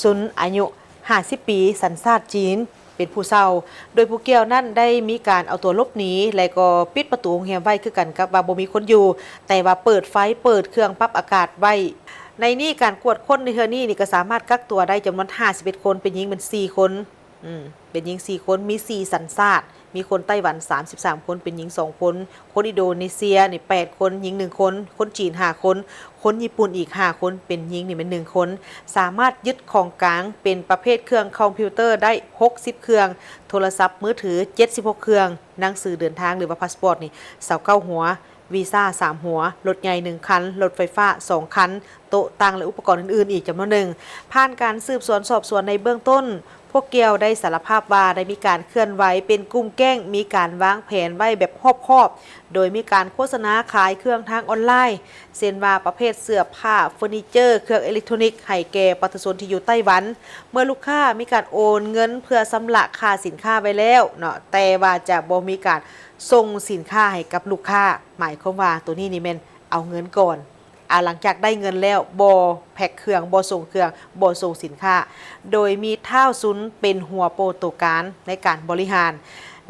ซุนอายุ50 ปีสัญชาติจีนเป็นผู้เศร้าโดยผู้เกี่ยวนั่นได้มีการเอาตัวลบหนีและก็ปิดประตูโรงแรมไว้คือกันกับว่าบ่มีคนอยู่แต่ว่าเปิดไฟเปิดเครื่องปรับอากาศไว้ในนี้การกวดค้นในเทอนี่ก็สามารถกักตัวได้จำนวน51คนเป็นหญิงเป็น4คนเป็นหญิง4คนมี4สัญชาติมีคนไต้หวัน33คนเป็นหญิง2คนคนอินโดนีเซียนี่8คนหญิง1คนคนจีน5คนคนญี่ปุ่นอีก5คนเป็นหญิงนี่เป็น1คนสามารถยึดของกลางเป็นประเภทเครื่องคอมพิวเตอร์ได้60เครื่องโทรศัพท์มือถือ76เครื่องหนังสือเดินทางหรือว่าพาสปอร์ตนี่29หัววีซ่า3หัวรถใหญ่1คันรถไฟฟ้า2คันโต๊ะตั้งและอุปกรณ์อื่นๆอีกจำนวนหนึ่งผ่านการสืบสวนสอบสวนในเบื้องต้นพวกเกียวได้สารภาพว่าได้มีการเคลื่อนไหวเป็นกลุ่มแก๊งมีการวางแผนไว้แบบครอบโดยมีการโฆษณาขายเครื่องทางออนไลน์เช่นว่าประเภทเสื้อผ้าเฟอร์นิเจอร์เครื่องอิเล็กทรอนิกส์ให้แก่ประชาชนที่อยู่ไต้หวันเมื่อลูกค้ามีการโอนเงินเพื่อชำระค่าสินค้าไว้แล้วเนาะแต่ว่าจะบ่มีการส่งสินค้าให้กับลูกค้าหมายความว่าตัวนี้นี่แม่นเอาเงินก่อนหลังจากได้เงินแล้วบ่แพ็คเครื่องบ่ส่งเครื่องบ่ส่งสินค้าโดยมีเท้าซุนเป็นหัวโปรโตการในการบริหาร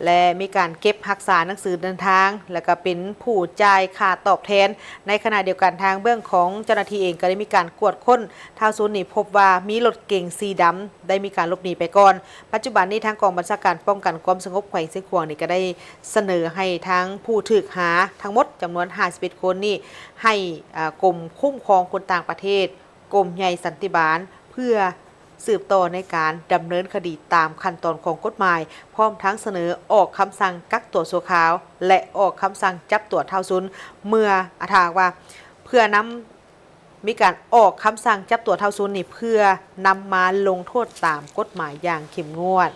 และมีการเก็บรักษาหนังสือเดินทางแล้วก็เป็นผู้จ่ายค่าตอบแทนในขณะเดียวกันทางเบื้องของเจ้าหน้าที่เองก็ได้มีการกวดค้นท้าวศูนย์นี่พบว่ามีรถเก๋งสีดำได้มีการหลบหนีไปก่อนปัจจุบันนี้ทางกองบัญชาการป้องกันความสงบแขวงเสียงขวางนี่ก็ได้เสนอให้ทั้งผู้ถูกหาทั้งหมดจำนวน51คนนี่ให้กรมคุ้มครองคนต่างประเทศกรมใหญ่สันติบาลเพื่อสืบต่อในการดำเนินคดีตามขั้นตอนของกฎหมายพร้อมทั้งเสนอออกคำสั่งกักตัวชั่วคราวและออกคำสั่งจับตัวท้าวซุนเมื่อถากว่าเพื่อนำมีการออกคำสั่งจับตัวท้าวซุนนี่เพื่อนำมาลงโทษตามกฎหมายอย่างเข้มงวด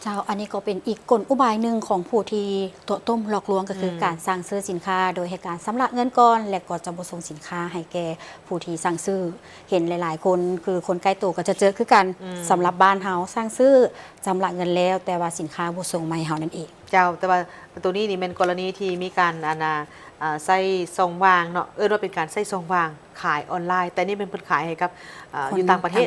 เจ้าอันนี้ก็เป็นอีกกลอุบายหนึ่งของผู้ที่ตัวต้มหลอกลวงก็คือการสั่งซื้อสินค้าโดยให้การชำระเงินก่อนและก็จะบ่ส่งสินค้าให้แก่ผู้ที่สั่งซื้อเห็นหลายๆคนคือคนใกล้ตัวก็จะเจอคือกันสำหรับบ้านเฮาสั่งซื้อชำระเงินแล้วแต่ว่าสินค้าบ่ส่งมาให้เฮานั่นเองเจ้าแต่ว่าตัวนี้นี่เป็นกรณีที่มีการใส่ซองวางเนาะว่าเป็นการใส่ซองวางขายออนไลน์แต่นี่เป็นเพิ่นขายให้กับอยู่ต่างประเทศ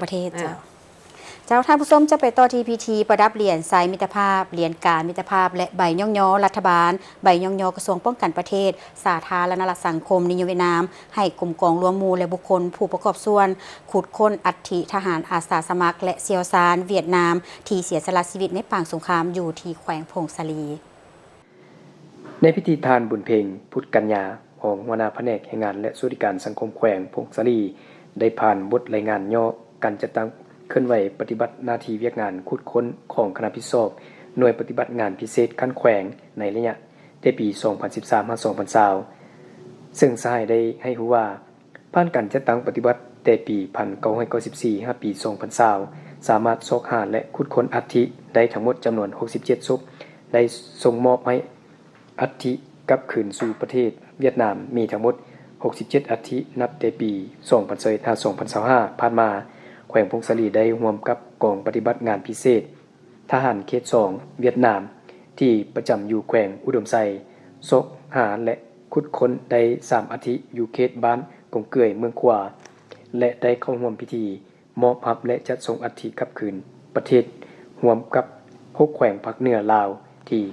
เจ้าท่านผู้ชมจะไปต่อที่พิธีประดับเหรียญทรายมิตรภาพเหรียญการมิตรภาพและใบย่องย่อรัฐบาลใบย่องย่อกระทรวงป้องกันประเทศสาธารณรัฐสังคมนิยมเวียดนามให้กลุ่มกองรวมหมู่และบุคคลผู้ประกอบส่วนขุดค้นอัฐิทหารอาสาสมัครและเซียวซานเวียดนามที่เสียสละชีวิตในปางสงครามอยู่ที่แขวงพงศาลีในพิธีทานบุญเพ็งพุทธกัญญาของหัวหน้าแผนกแรงงานและสวัสดิการสังคมแขวงพงศาลีได้ผ่านบทรายงานย่อการจัดตั้งเคลื่อนไหวปฏิบัติหน้าที่เวียกงานขุดค้นของคณะพิศอบหน่วยปฏิบัติงานพิเศษขั้นแขวงในระยะในปี 2013-2020 ซึ่งสหายได้ให้รู้ว่าผ่านการจัดตั้งปฏิบัติแต่ปี 1994 5 ปี 2020 สามารถซอกหาและขุดค้นอัฐิได้ทั้งหมดจำนวน 67 ศพได้ส่งมอบให้อัฐิกลับคืนสู่ประเทศเวียดนามมีทั้งหมด 67 อัฐินับแต่ปี 2025 ผ่านมาแขวงพงศาลีได้ร่วมกับกองปฏิบัติงานพิเศษทหารเขต 2 เวียดนามที่ประจำอยู่แขวงอุดมไซซกหาและขุดค้นได้3อัฐิอยู่เขตบ้านกงเกยเมืองขวาและได้เข้าร่วมพิธีมอบรับและจัดส่งอัฐิกลับคืนประเทศร่วมกับ6แขวงภาคเหนือลาวที่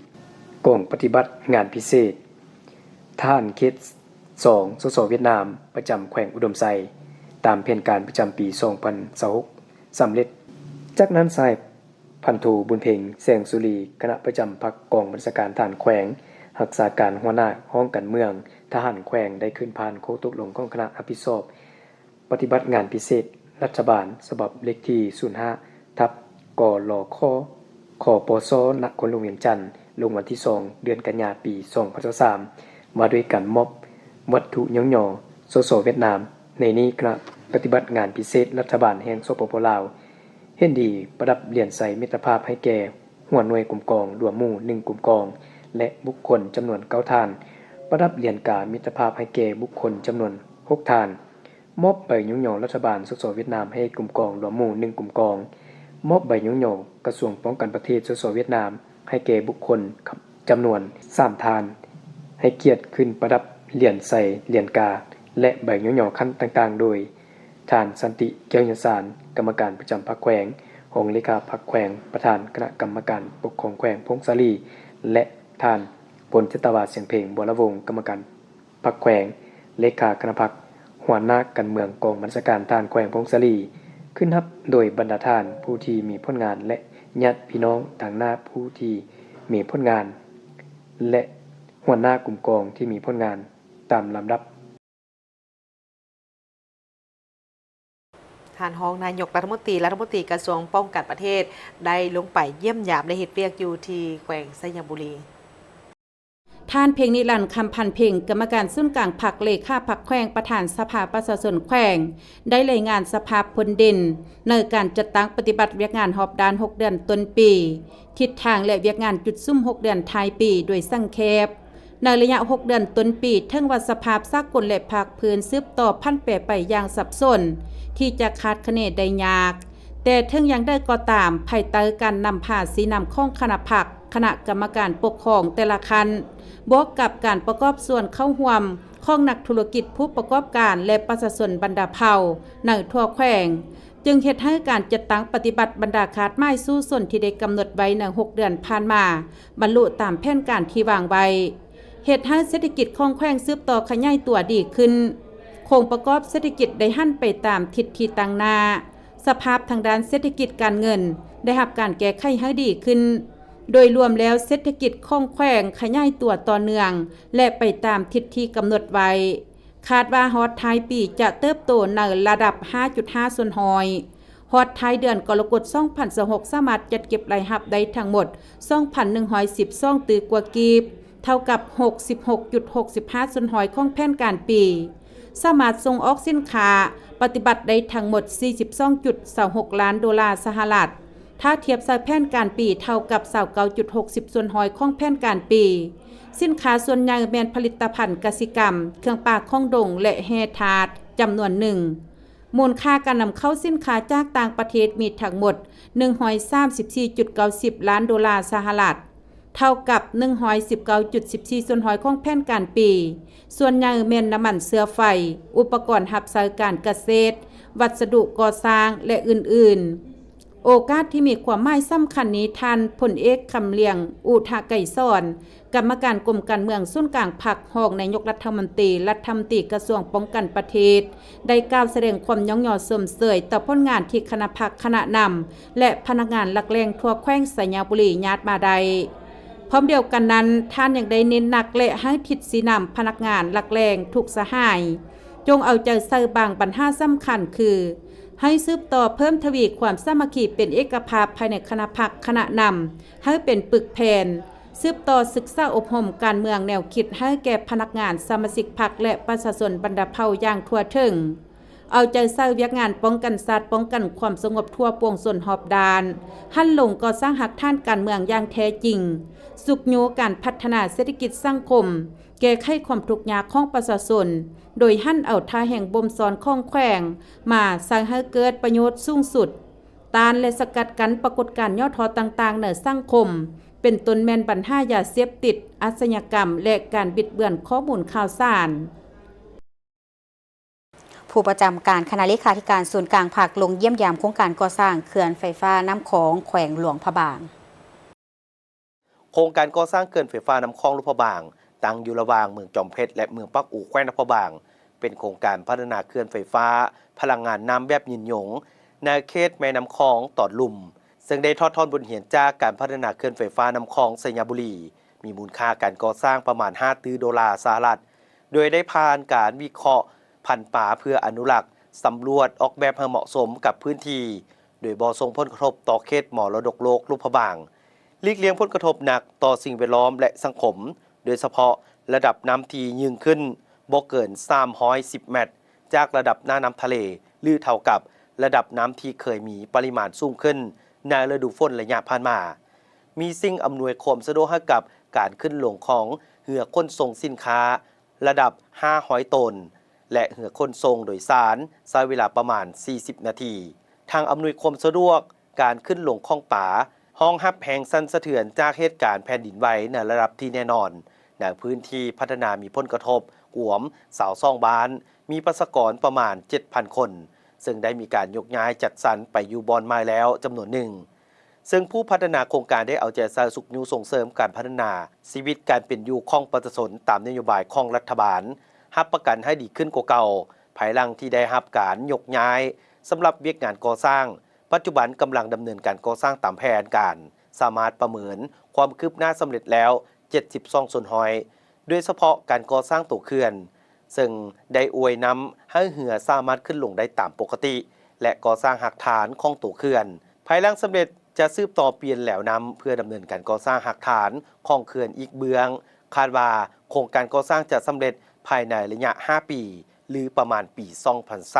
กองปฏิบัติงานพิเศษทหารเขต 2 สสเวียดนามประจำแขวงอุดมไซตามแผนการประจำปี 2026 สำเร็จจากนั้นสายพันโทบุญเพ็งแสงสุรีคณะประจำพรรคกองบัญชาการทหารแขวงรักษาการหัวหน้าห้องการเมืองทหารแขวงได้ขึ้นผ่านโคตกลงของคณะอภิสอบปฏิบัติงานพิเศษรัฐบาลฉบับเลขที่ 05 ทับกลคขปสนครหลวงเวียงจันทน์ลงวันที่ 2 เดือนกันยายนปี 2023มาด้วยกันมอบวัตถุย่องย่อสสเวียดนามในนี้คณะปฏิบัติงานพิเศษรัฐบาลแห่งสปป.ลาวเห็นดีประดับเหรียญใสมิตรภาพให้แก่หัวหน่วยกลุ่มกองรวมหมู่1กลุ่มกองและบุคคลจำนวน9ท่านประดับเหรียญกามิตรภาพให้แก่บุคคลจำนวน6ท่านมอบใบย่องย่อรัฐบาลสสเวียดนามให้กลุ่มกองรวมหมู่1กลุ่มกองมอบใบย่องย่อกระทรวงป้องกันประเทศสสเวียดนามให้แก่บุคคลจำนวน3ท่านให้เกียรติขึ้นประดับเหรียญใสเหรียญกาและใบย่องย่อขั้นต่างๆโดยท่านสันติเกียวยสารกรรมการประจำพรรคแขวงรองเลขาพรรคแขวงประธานคณะกรรมการปกครองแขวงพงศาลีและท่านพลจิตวาเสียงเพลงบัวละวงศ์กรรมการพรรคแขวงเลขาคณะพรรคหัวหน้าการเมืองกองบัญชาการทหารแขวงพงศาลีขึ้นรับโดยบรรดาท่านผู้ที่มีผลงานและญาติพี่น้องต่างหน้าผู้ที่มีผลงานและหัวหน้ากลุ่มกองที่มีผลงานตามลำดับท่านรองนายกรัฐมนตรีกระทรวงป้องกันประเทศได้ลงไปเยี่ยมยามได้เฮ็ดเวียกอยู่ที่แขวงไชยบุรีท่านเพ็งนิรันดร์คำพันเพ็งกรรมการศูนย์กลางพรรคเลขาพรรคแขวงประธานสภาประชาชนแขวงได้รายงานสภาพผลเด่นในการจัดตั้งปฏิบัติเวียกงานหอบด้าน6เดือนต้นปีทิศทางและเวียกงานจุดซุ่ม6เดือนท้ายปีโดยสังเขปในระยะ6เดือนต้นปีทั้งว่าสภาพสากลและภาคพื้นสืบต่อพันแปรไปอย่างสับสนที่จะคาดคะเนได้ยากแต่ถึงยังได้ก็ตามภายใต้การนำพาสีนำของคณะพรรคคณะกรรมการปกครองแต่ละคันบวกกับการประกอบส่วนเข้าร่วมของนักธุรกิจผู้ประกอบการและประชาชนบรรดาเผ่าในทั่วแขวง จึงเฮ็ดให้การจัดตั้งปฏิบัติบรรดาขาดไม้สู้ส่วนที่ได้กำหนดไว้ใน6 เดือนผ่านมาบรรลุตามแผนการที่วางไว้เฮ็ดให้เศรษฐกิจคล่องแคล่วสืบต่อขยายตัวดีขึ้นโครงประกอบเศรษฐกิจได้หันไปตามทิศที่ตั้งหน้าสภาพทางด้านเศรษฐกิจการเงินได้รับการแก้ไขให้ดีขึ้นโดยรวมแล้วเศรษฐกิจคล่องแคล่วขยายตัวต่อเนื่องและไปตามทิศที่กำหนดไว้คาดว่าฮอดท้ายปีจะเติบโตในระดับ 5.5 ส่วนหอยฮอดท้ายเดือนกรกฎาคม 2026 สามารถจัดเก็บรายรับได้ทั้งหมด 2,112 ตื้อกว่ากีบเท่ากับ 66.65 ส่วนหอยของแผนการปีสามารถส่งออกสินค้าปฏิบัติได้ทั้งหมด 42.26 ล้านดอลลาร์สหรัฐถ้าเทียบใส่แผนการปีเท่ากับ 29.60 ส่วนหอยของแผนการปีสินค้าส่วนใหญ่แม่นผลิตภัณฑ์กสิกรรมเครื่องปากของดงและแฮทาร์ดจำนวนหนึ่งมูลค่าการนำเข้าสินค้าจากต่างประเทศมีทั้งหมด 134.90 ล้านดอลลาร์สหรัฐเท่ากับ 119.14 ส่วนหอยของแผนการปีส่วนใหญ่แม่นน้ำมันเชื้อไฟอุปกรณ์รับใช้การเกษตรวัสดุก่อสร้างและอื่นๆโอกาสที่มีความหมายสำคัญนี้ท่านพลเอกคำเลียงอุทาไก่สอนกรรมการกรมการเมืองศูนย์กลางพรรครองนายกรัฐมนตรีกระทรวงป้องกันประเทศได้กล่าวแสดงความย่องยอสมเสยต่อผลงานที่คณะพรรคคณะนำและพนักงานหลักแรงทั่วแขวงสยามบุรีญาติมาใดพร้อมเดียวกันนั้นท่านยังได้เน้นหนักและให้ทิศสีนำพนักงานหลักแรงทุกสหายจงเอาใจใส่บางปัญหาสำคัญคือให้สืบต่อเพิ่มทวีความสามัคคีเป็นเอกภาพภายในคณะพรรคคณะนำให้เป็นปึกแผ่นสืบต่อศึกษาอบรมการเมืองแนวคิดให้แก่พนักงานสมาชิกพรรคและประชาชนบรรดาเผ่าอย่างทั่วถึงเอาใจใส่เวียกงานป้องกันศาสตร์ป้องกันความสงบทั่วปวงส่วนหอบดานหั่นลงก่อสร้างหักท่านการเมืองอย่างแท้จริงสุขโยการพัฒนาเศรษฐกิจสังคมแก้ไขความทุกข์ยากของประชาชนโดยหั่นเอาท่าแห่งบ่มสอนข้องแขวงมาสร้างให้เกิดประโยชน์สูงสุดต้านและสกัดกั้นปรากฏการณ์ย่อท้อต่างๆในสังคมเป็นต้นแม่นปัญหายาเสพติดอาชญากรรมและการบิดเบือนข้อมูลข่าวสารผู้ประจำการคณะเลขาธิการศูนย์กลางภาคลงเยี่ยมยามโครงการก่อสร้างเขื่อนไฟฟ้าน้ำของแขวงหลวงพระบางโครงการก่อสร้างเขื่อนไฟฟ้าน้ำคลองหลวงพระบางตั้งอยู่ระหว่างเมืองจอมเพชรและเมืองปักอู่แขวงนครบางเป็นโครงการพัฒนาเขื่อนไฟฟ้าพลังงานน้ำแบบยินหยงในเขตแม่น้ำคลองตอดลุ่มซึ่งได้ทอดทอนบทเรียนจากการพัฒนาเขื่อนไฟฟ้าน้ำคลองสยามบุรีมีมูลค่าการก่อสร้างประมาณ5 ตื้อดอลลาร์สหรัฐโดยได้ผ่านการวิเคราะห์พันธุ์ป่าเพื่ออนุรักษ์สำรวจออกแบบให้เหมาะสมกับพื้นที่โดยบ่ส่งผลกระทบต่อเขตมรดกโลกหลวงพระบางหลีกเลี่ยงผลกระทบหนักต่อสิ่งแวดล้อมและสังคมโดยเฉพาะระดับน้ำที่ยิ่งขึ้นบ่เกิน310 เมตรจากระดับหน้าน้ำทะเลหรือเท่ากับระดับน้ำที่เคยมีปริมาณสูงขึ้นในฤดูฝนระยะผ่านมามีสิ่งอำนวยความสะดวกให้กับการขึ้นลงของเรือขนส่งสินค้าระดับ500 ตนและเรือขนส่งโดยสารใช้เวลาประมาณ40 นาทีทางอำนวยความสะดวกการขึ้นลงของป่าห้องรับแห่งสั่นสะเทือนจากเหตุการณ์แผ่นดินไหวในระดับที่แน่นอนในพื้นที่พัฒนามีผลกระทบกวมสาวซ่องบ้านมีประชากรประมาณ 7,000 คนซึ่งได้มีการยกย้ายจัดสรรไปอยู่บอนไม้แล้วจำนวนหนึ่งซึ่งผู้พัฒนาโครงการได้เอาใจใส่สุขยูส่งเสริมการพัฒนาชีวิตการเป็นอยู่ของประชาชนตามนโยบายของรัฐบาลรับประกันให้ดีขึ้นกว่าเก่าภายหลังที่ได้รับการยกย้ายสำหรับเวียกงานก่อสร้างปัจจุบันกำลังดำเนินการก่อสร้างตามแผนการสามารถประเมินความคืบหน้าสำเร็จแล้ว72 ส่วนหอยโดยเฉพาะการก่อสร้างตัวเขื่อนซึ่งได้อวยนำให้เหือสามารถขึ้นลงได้ตามปกติและก่อสร้างหักฐานของตัวเขื่อนภายหลังสำเร็จจะสืบต่อเปลี่ยนแหลวนำเพื่อดำเนินการก่อสร้างหักฐานของเขื่อนอีกเบื้องคาดว่าโครงการก่อสร้างจะสำเร็จภายในระยะ5 ปีหรือประมาณปี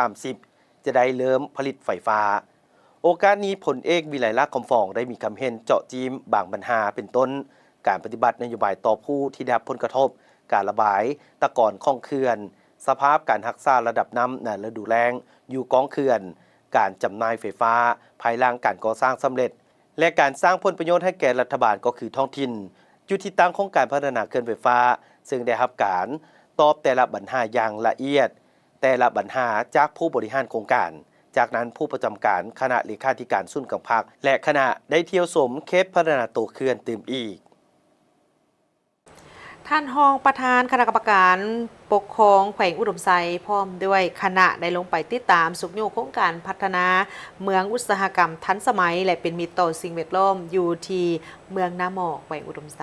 2030 จะได้เริ่มผลิตไฟฟ้าโอกาสนี้พลเอกวิไลลักษณ์คำฟองได้มีคำเห็นเจาะจิ้มบางปัญหาเป็นต้นการปฏิบัตินโยบายต่อผู้ที่ได้รับผลกระทบการระบายตะกอนของเขื่อนสภาพการรักษาระดับน้ำในฤดูแล้งอยู่กองเขื่อนการจำหน่ายไฟฟ้าภายหลังการก่อสร้างสำเร็จและการสร้างผลประโยชน์ให้แก่รัฐบาลก็คือท้องถิ่นจุดที่ตั้งของการพัฒนาเขื่อนไฟฟ้าซึ่งได้รับการตอบแต่ละปัญหาอย่างละเอียดแต่ละปัญหาจากผู้บริหารโครงการ จากนั้นผู้ประจำการคณะเลขาธิการศูนย์กำพักและคณะได้เที่ยวชมเคปพัฒนาตัวเขื่อนตื่มอีกท่านรองประธานคณะกรรมการปกครองแขวงอุดมไซพร้อมด้วยคณะได้ลงไปติดตามสุขโยโครงการพัฒนาเมืองอุตสาหกรรมทันสมัยและเป็นมิตรต่อสิ่งแวดล้อมอยู่ที่เมืองนาหมอกแขวงอุดมไซ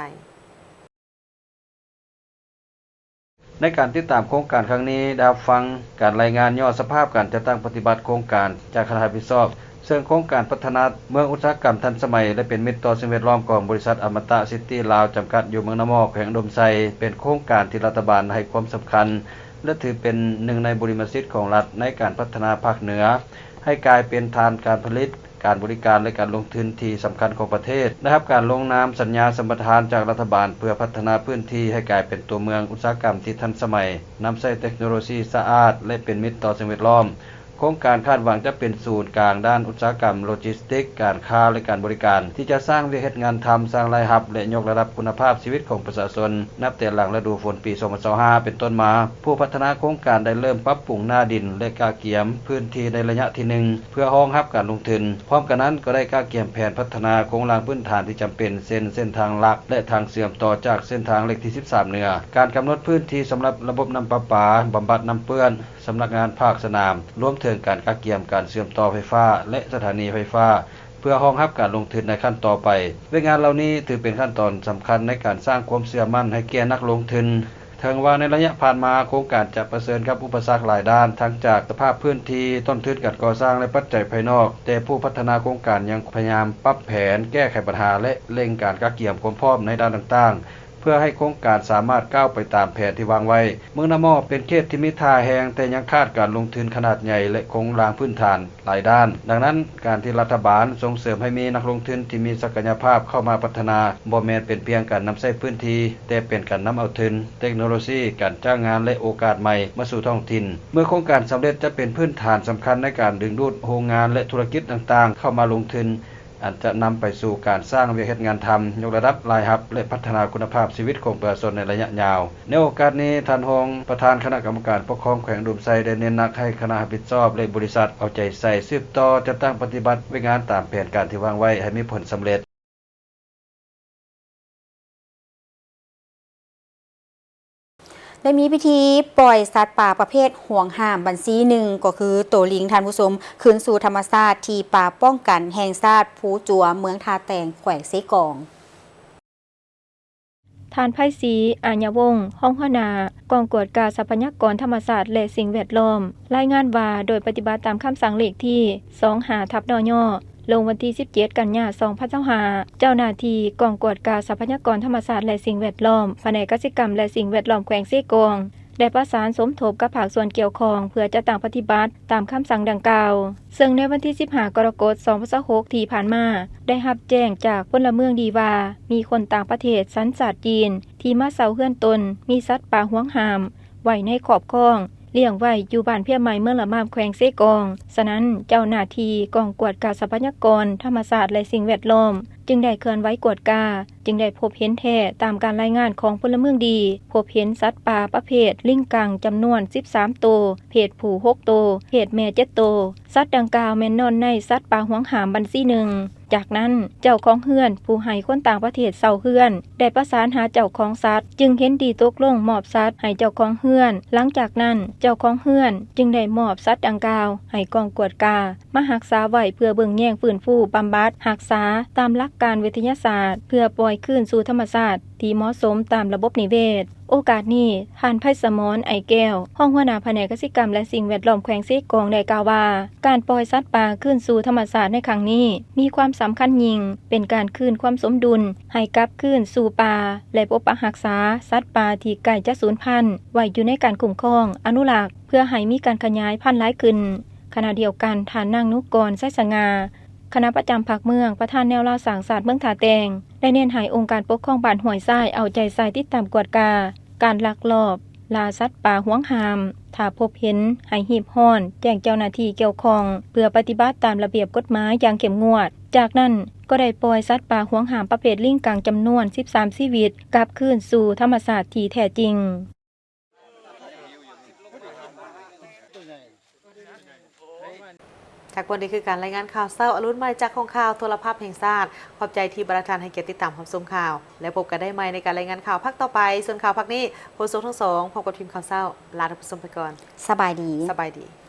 ในการติดตามโครงการครั้งนี้ได้รับฟังการรายงานย่อสภาพการจัดตั้งปฏิบัติโครงการจากคณะรับผิดชอบซึ่งโครงการพัฒนาเมืองอุตสาหกรรมทันสมัยและเป็นมิตรต่อสิ่งแวดล้อมของบริษัทอมตะซิตี้ลาวจำกัดอยู่เมืองนาหมอกแขวงอุดมไซเป็นโครงการที่รัฐบาลให้ความสำคัญและถือเป็นหนึ่งในบริมสิทธิ์ของรัฐในการพัฒนาภาคเหนือให้กลายเป็นฐานการผลิตการบริการและการลงทุนที่สำคัญของประเทศนะครับการลงนามสัญญาสัมปทานจากรัฐบาลเพื่อพัฒนาพื้นที่ให้กลายเป็นตัวเมืองอุตสาหกรรมที่ทันสมัยนำใช้เทคโนโลยีสะอาดและเป็นมิตรต่อสิ่งแวดล้อมโครงการคาดหวังจะเป็นศูนย์กลางด้านอุตสาหกรรมโลจิสติกส์การค้าและการบริการที่จะสร้างวิกฤตงานทำสร้างรายรับและยกระดับคุณภาพชีวิตของประชาชนนับแต่หลังฤดูฝนปี 2025 เป็นต้นมาผู้พัฒนาโครงการได้เริ่มปรับปรุงหน้าดินและกาเกียมพื้นที่ในระยะที่ 1เพื่อรองรับการลงทุนพร้อมกันนั้นก็ได้กาเกียมแผนพัฒนาโครงสร้างพื้นฐานที่จำเป็นเส้นทางหลักและทางเชื่อมต่อจากเส้นทางเลขที่ 13 เหนือการกำหนดพื้นที่สำหรับระบบน้ำประปาบำบัดน้ำเปื้อนสำนักงานภาคสนามรวมถึงการกาเกียมการเชื่อมต่อไฟฟ้าและสถานีไฟฟ้าเพื่อรองรับการลงทุนในขั้นต่อไปเรื่องงานเหล่านี้ถือเป็นขั้นตอนสำคัญในการสร้างความเชื่อมั่นให้แก่นักลงทุนถึงว่าในระยะผ่านมาโครงการจะเผชิญกับอุปสรรคหลายด้านทั้งจากสภาพพื้นที่ต้นทุนการก่อสร้างและปัจจัยภายนอกแต่ผู้พัฒนาโครงการยังพยายามปรับแผนแก้ไขปัญหาและเร่งการกาเกียมความพร้อมในด้านต่างๆเพื่อให้โครงการสามารถก้าวไปตามแผนที่วางไว้เมืองนาหมอกเป็นเขตที่มีท่าแหงแต่ยังขาดการลงทุนขนาดใหญ่และโครงสร้างพื้นฐานหลายด้านดังนั้นการที่รัฐบาลส่งเสริมให้มีนักลงทุนที่มีศักยภาพเข้ามาพัฒนาบ่แม่นเป็นเพียงการนำใช้พื้นที่แต่เป็นการนำเอาทุนเทคโนโลยีการจ้างงานและโอกาสใหม่มาสู่ท้องถิ่นเมื่อโครงการสำเร็จจะเป็นพื้นฐานสำคัญในการดึงดูดโรงงานและธุรกิจต่างๆเข้ามาลงทุนอาจจะนำไปสู่การสร้างวิกฤตงานทำยกระดับรายรับและพัฒนาคุณภาพชีวิตของประชาชนในระยะยาวในโอกาสนี้ท่านรองประธานคณะกรรมการปกครองแขวงอุดมไซได้เน้นหนักให้คณะรับผิดชอบและบริษัทเอาใจใส่สืบต่อจัดตั้งปฏิบัติงานตามแผนการที่วางไว้ให้มีผลสำเร็จได้มีพิธีปล่อยสัตว์ป่าประเภทห่วงห้ามบัญชีหนึ่งก็คือโตลิงท่านผู้ชมคืนสู่ธรรมชาติที่ป่าป้องกันแห่งชาติภูจัวเมืองทาแตงแขวงเซกองทานไพศรีอาญาวงศ์ห้องหัวหน้ากองกวดการทรัพยากรธรรมชาติและสิ่งแวดล้อมรายงานว่าโดยปฏิบัติตามคำสั่งเลขที่25/นย.ลงวันที่17 กันยายน 2025เจ้าหน้าที่กองกวดการทรัพยากรธรรมชาติและสิ่งแวดล้อมแผนกกสิกรรมและสิ่งแวดล้อมแขวงเซกองได้ประสานสมทบกับภาคส่วนเกี่ยวข้องเพื่อจะตั้งปฏิบัติตามคำสั่งดังกล่าวซึ่งในวันที่15 กรกฎาคม 2026ที่ผ่านมาได้รับแจ้งจากพลเมืองดีว่ามีคนต่างประเทศสัญชาติจีนที่มาเซาเฮือนตนมีสัตว์ป่าห่วงห้ามไว้ในครอบครองเลี้ยงไว้อยู่บ้านเพียใหม่เมืองละมามแขวงเซกองฉะนั้นเจ้าหน้าที่กองกวดการทรัพยากรธรรมชาติและสิ่งแวดล้อมจึงได้เคลื่อนไหวกวดกาจึงได้พบเห็นแท้ตามการรายงานของพลเมืองดีพบเห็นสัตว์ป่าประเภทลิงกังจำนวน13ตัวเพศผู้6ตัวเพศแม่7ตัวสัตว์ดังกล่าวแม่นนอนในสัตว์ป่าห่วงห้ามบัญชีหนึ่งจากนั้นเจ้าของเฮือนผู้ให้คนต่างประเทศเซาเฮือนได้ประสานหาเจ้าของสัตว์จึงเห็นดีตกลงมอบสัตว์ให้เจ้าของเฮือนหลังจากนั้นเจ้าของเฮือนจึงได้มอบสัตว์ดังกล่าวให้กองกวดกามารักษาไว้เพื่อเบิ่งแย่งฟื้นฟูบำบัดรักษาตามหลักการวิทยาศาสตร์เพื่อปล่อยคืนสู่ธรรมชาติที่เหมาะสมตามระบบนิเวศโอกาสนี้ท่านไพศมรไอแก้วห้องหัวหน้าแผนกกสิกรรมและสิ่งแวดล้อมแขวงเซกองได้กล่าวว่าการปล่อยสัตว์ป่าคืนสู่ธรรมชาติในครั้งนี้มีความสำคัญยิ่งเป็นการคืนความสมดุลให้กลับคืนสู่ป่าและปกปักรักษาสัตว์ป่าที่ใกล้จะสูญพันธุ์ไว้อยู่ในการคุ้มครองอนุรักษ์เพื่อให้มีการขยายพันธุ์หลายขึ้นขณะเดียวกันท่านนางนุกรไสสง่าคณะประจำภาคเมืองประธานแนวราสร้างศาสตร์เมืองทาแตงได้เน้นให้องค์การปกครองบ้านห้วยทรายเอาใจใส่ติดตามกวดการลักลอบล่าสัตว์ป่าห่วงห้ามถ้าพบเห็นให้หีบฮ้อนแจ้งเจ้าหน้าที่เกี่ยวข้องเพื่อปฏิบัติตามระเบียบกฎหมายอย่างเข้มงวดจากนั้นก็ได้ปล่อยสัตว์ป่าห่วงห้ามประเภทลิงกังจำนวน13ชีวิตกลับคืนสู่ธรรมชาติที่แท้จริง จากวันนี้คือการรายงานข่าวเศร้าอรุณใหม่จากของข่าวโทรภาพแห่งชาติขอบใจที่ประธานให้เกียรติติดตามความชมข่าว และพบกันได้ใหม่ในการรายงานข่าวภาคต่อไปส่วนข่าวภาคนี้โฆษกทั้งสองพบกับทีมข่าวเศร้าลาท่านผู้ชมไปก่อน สบายดี สบายดี